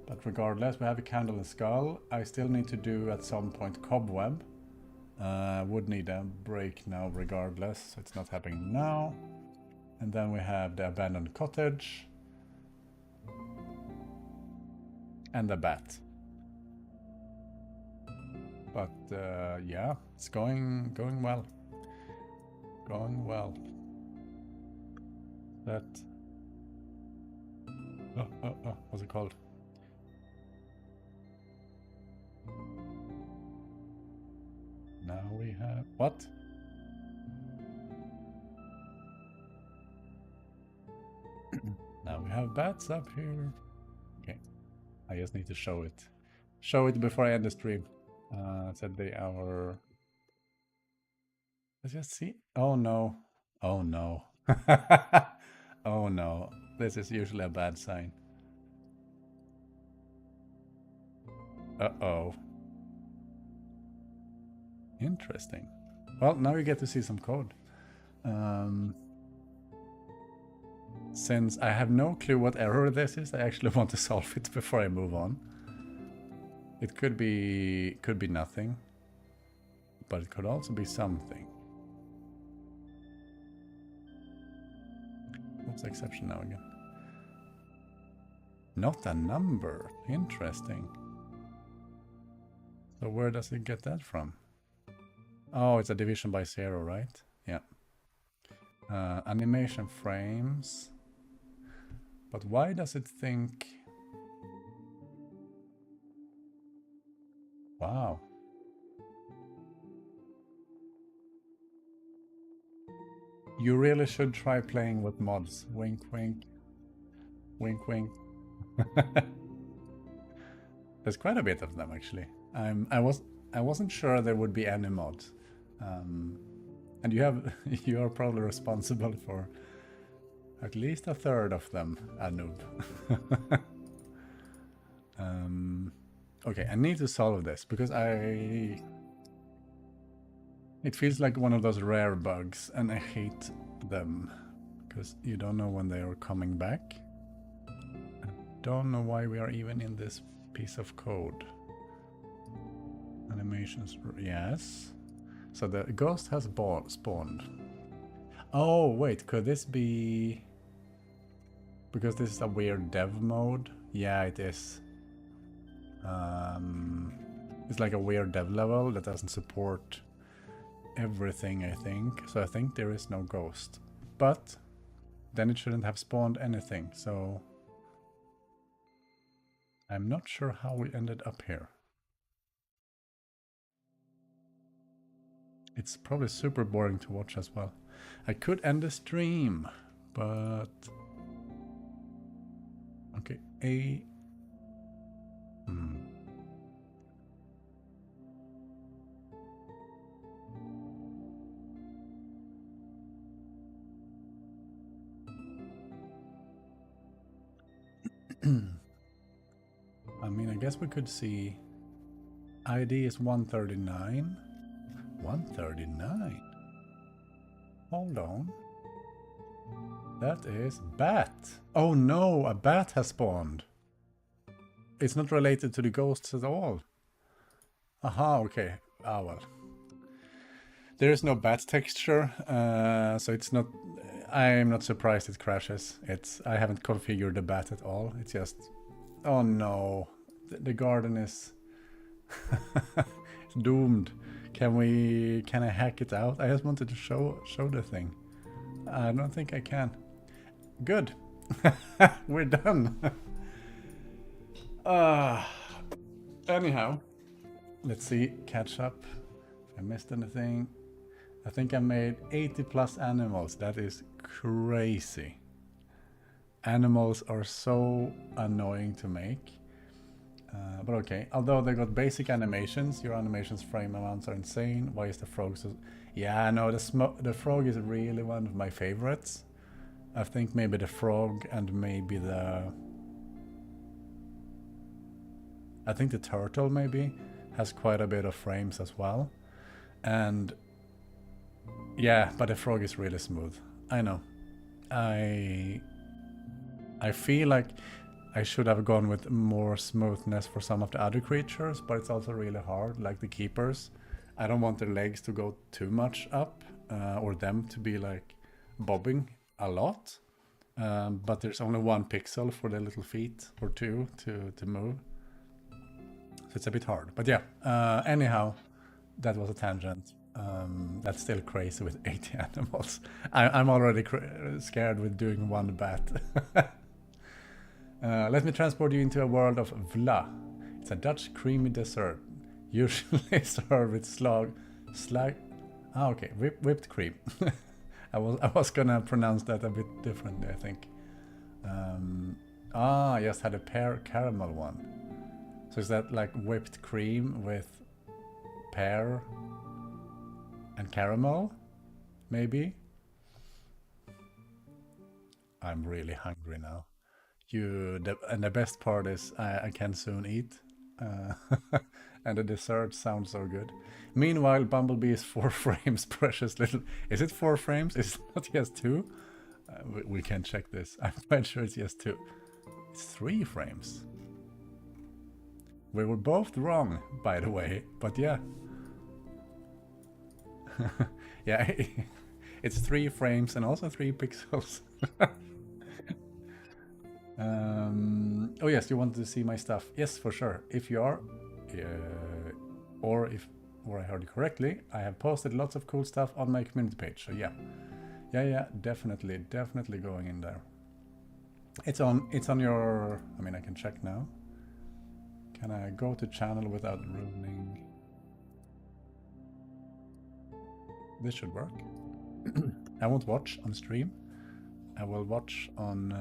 But regardless, we have a candle and skull. I still need to do at some point cobweb. Would need a break now regardless, so it's not happening now. And then we have the abandoned cottage. And the bat. But yeah, it's going well. Going well. That... what's it called? Now we have... What? Now we have bats up here. Okay. I just need to show it. Show it before I end the stream. It's at the hour... Let's just see. Oh no. Oh no. Oh no. This is usually a bad sign. Uh-oh. Interesting. Well, now you get to see some code. Since I have no clue what error this is, I actually want to solve it before I move on. It could be nothing, but it could also be something. What's the exception now again? Not a number. Interesting. So where does it get that from? Oh, it's a division by 0, right? Yeah. Animation frames. But why does it think... Wow. You really should try playing with mods. Wink, wink. Wink, wink. There's quite a bit of them, actually. I wasn't sure there would be any mods. And you are probably responsible for at least a third of them, Anub. Okay, I need to solve this because it feels like one of those rare bugs, and I hate them because you don't know when they are coming back. I don't know why we are even in this piece of code. Animations, yes. So the ghost has spawned. Oh, wait, could this be... Because this is a weird dev mode? Yeah, it is. It's like a weird dev level that doesn't support everything, I think. So I think there is no ghost. But then it shouldn't have spawned anything, so... I'm not sure how we ended up here. It's probably super boring to watch as well. I could end the stream, but... Okay, I mean, I guess we could see ID is 139. 139? Hold on. That is bat. Oh no, a bat has spawned. It's not related to the ghosts at all. Aha, okay. Ah, well. There is no bat texture, so it's not... I'm not surprised it crashes. I haven't configured the bat at all. It's just... Oh no. The garden is... doomed. Can I hack it out? I just wanted to show the thing. I don't think I can. Good. We're done. Anyhow, let's see, catch up. If I missed anything. I think I made 80 plus animals. That is crazy. Animals are so annoying to make. But okay, although they got basic animations, your animations frame amounts are insane. Why is the frog so... Yeah, no, the frog is really one of my favorites. I think maybe the frog and maybe I think the turtle maybe has quite a bit of frames as well. And yeah, but the frog is really smooth. I know. I feel like I should have gone with more smoothness for some of the other creatures, but it's also really hard, like the keepers. I don't want their legs to go too much up, or them to be like bobbing a lot. But there's only 1 pixel for the little feet, or 2 to move. So it's a bit hard. But yeah, anyhow, that was a tangent. That's still crazy with 80 animals. I'm already scared with doing 1 bat. Let me transport you into a world of vla. It's a Dutch creamy dessert, usually served with whipped cream. I was gonna pronounce that a bit differently, I think. I just had a pear caramel one. So is that like whipped cream with pear and caramel? Maybe? I'm really hungry now. And the best part is I can soon eat. And the dessert sounds so good. Meanwhile, Bumblebee is 4 frames, precious little... Is it 4 frames? Is it not just 2? We can check this. I'm quite sure it's just 2. It's 3 frames. We were both wrong, by the way, but yeah. Yeah, it's 3 frames and also 3 pixels. Oh yes, you wanted to see my stuff. Yes, for sure. If you are, or I heard you correctly, I have posted lots of cool stuff on my community page. So yeah, definitely going in there. It's on your... I mean, I can check now. Can I go to channel without ruining? This should work. I won't watch on stream. I will watch on...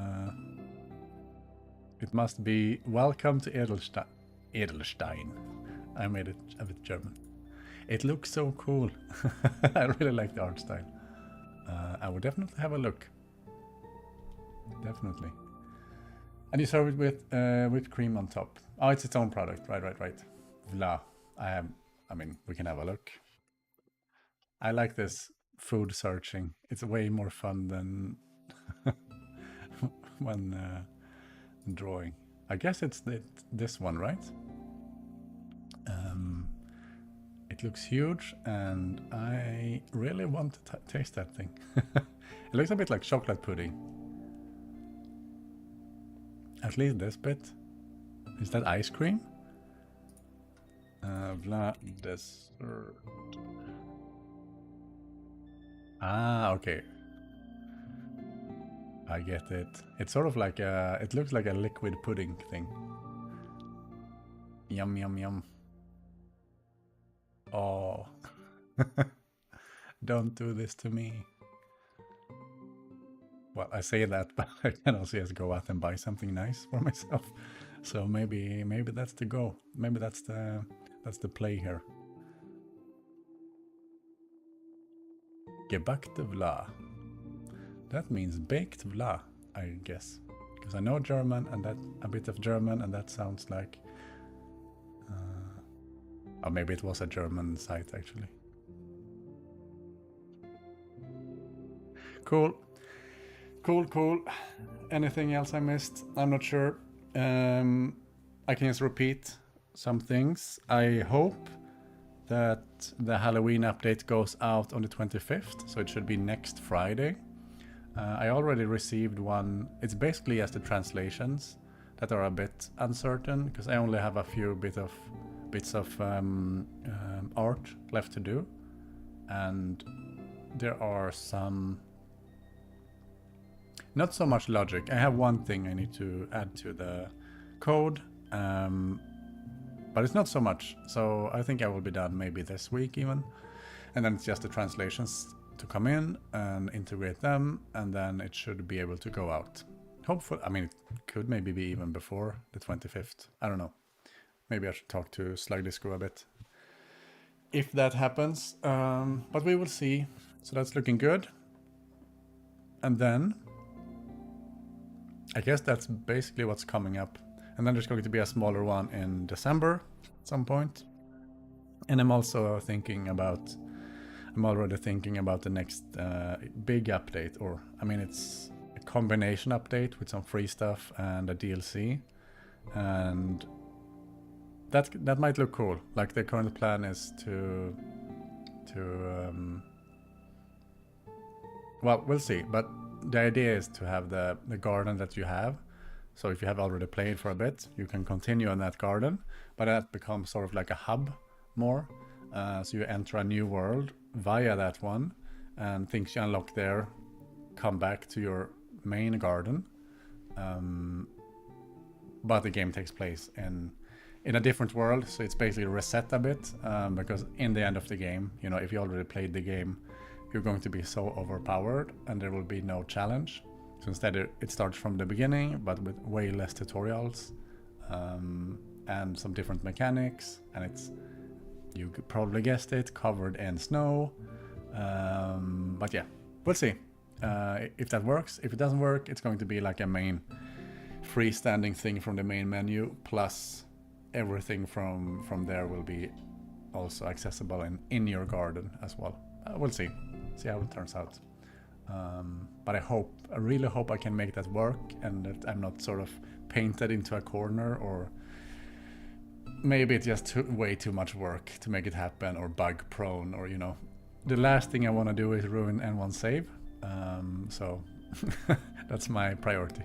it must be Welcome to Edelstein. I made it a bit German. It looks so cool. I really like the art style. I would definitely have a look. Definitely. And you serve it with whipped cream on top. Oh, it's its own product. Right. Vla. I mean, we can have a look. I like this food searching. It's way more fun than when drawing. I guess it's this one, right? It looks huge, and I really want to taste that thing. It looks a bit like chocolate pudding. At least this bit. Is that ice cream? Vla dessert. Ah, okay. I get it. It's sort of like it looks like a liquid pudding thing. Yum, yum, yum. Oh. Don't do this to me. Well, I say that, but I can also just go out and buy something nice for myself. So maybe that's the go. Maybe that's the play here. Gebackte vla. That means baked vla, I guess. Because I know German and that a bit of German, and that sounds like... or maybe it was a German site, actually. Cool. Cool. Anything else I missed? I'm not sure. I can just repeat some things. I hope that the Halloween update goes out on the 25th, so it should be next Friday. I already received one. It's basically just the translations that are a bit uncertain, because I only have a few bits of art left to do, and there are some, not so much logic. I have one thing I need to add to the code, but it's not so much. So I think I will be done maybe this week even, and then it's just the translations to come in and integrate them, and then it should be able to go out. Hopefully, I mean, it could maybe be even before the 25th. I don't know. Maybe I should talk to Slug Disco a bit if that happens, but we will see. So that's looking good. And then I guess that's basically what's coming up. And then there's going to be a smaller one in December at some point. And I'm already thinking about the next big update, or I mean, it's a combination update with some free stuff and a DLC, and that might look cool. Like, the current plan is to well, we'll see, but the idea is to have the garden that you have. So if you have already played for a bit, you can continue on that garden, but that becomes sort of like a hub more. So you enter a new world via that one, and things you unlock there come back to your main garden. But the game takes place in a different world, so it's basically reset a bit, because in the end of the game, you know, if you already played the game, you're going to be so overpowered and there will be no challenge. So instead it starts from the beginning, but with way less tutorials, and some different mechanics, and it's, you could probably guessed it, covered in snow. But yeah, we'll see if that works. If it doesn't work, it's going to be like a main freestanding thing from the main menu, plus everything from there will be also accessible in your garden as well. We'll see how it turns out. But I really hope I can make that work, and that I'm not sort of painted into a corner, or maybe it's just way too much work to make it happen, or bug prone, or, you know, the last thing I want to do is ruin N1 save. So that's my priority.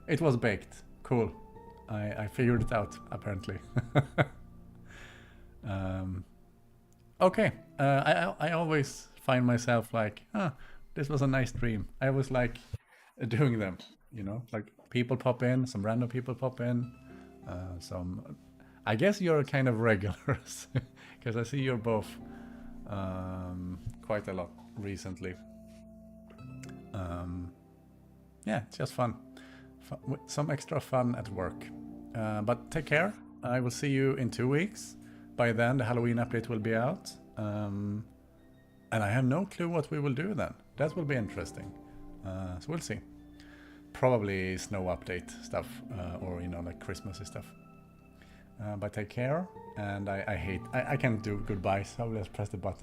It was baked. Cool. I figured it out, apparently. Okay. I always find myself like, this was a nice dream. I always like doing them, you know, like people pop in, some random people pop in, I guess you're kind of regulars, because I see you're both quite a lot recently. Yeah, it's just fun. Some extra fun at work. But take care. I will see you in 2 weeks. By then, the Halloween update will be out. And I have no clue what we will do then. That will be interesting. So we'll see. Probably snow update stuff, or, you know, like Christmassy stuff. But take care. And I can't do goodbyes, so I'll just press the button.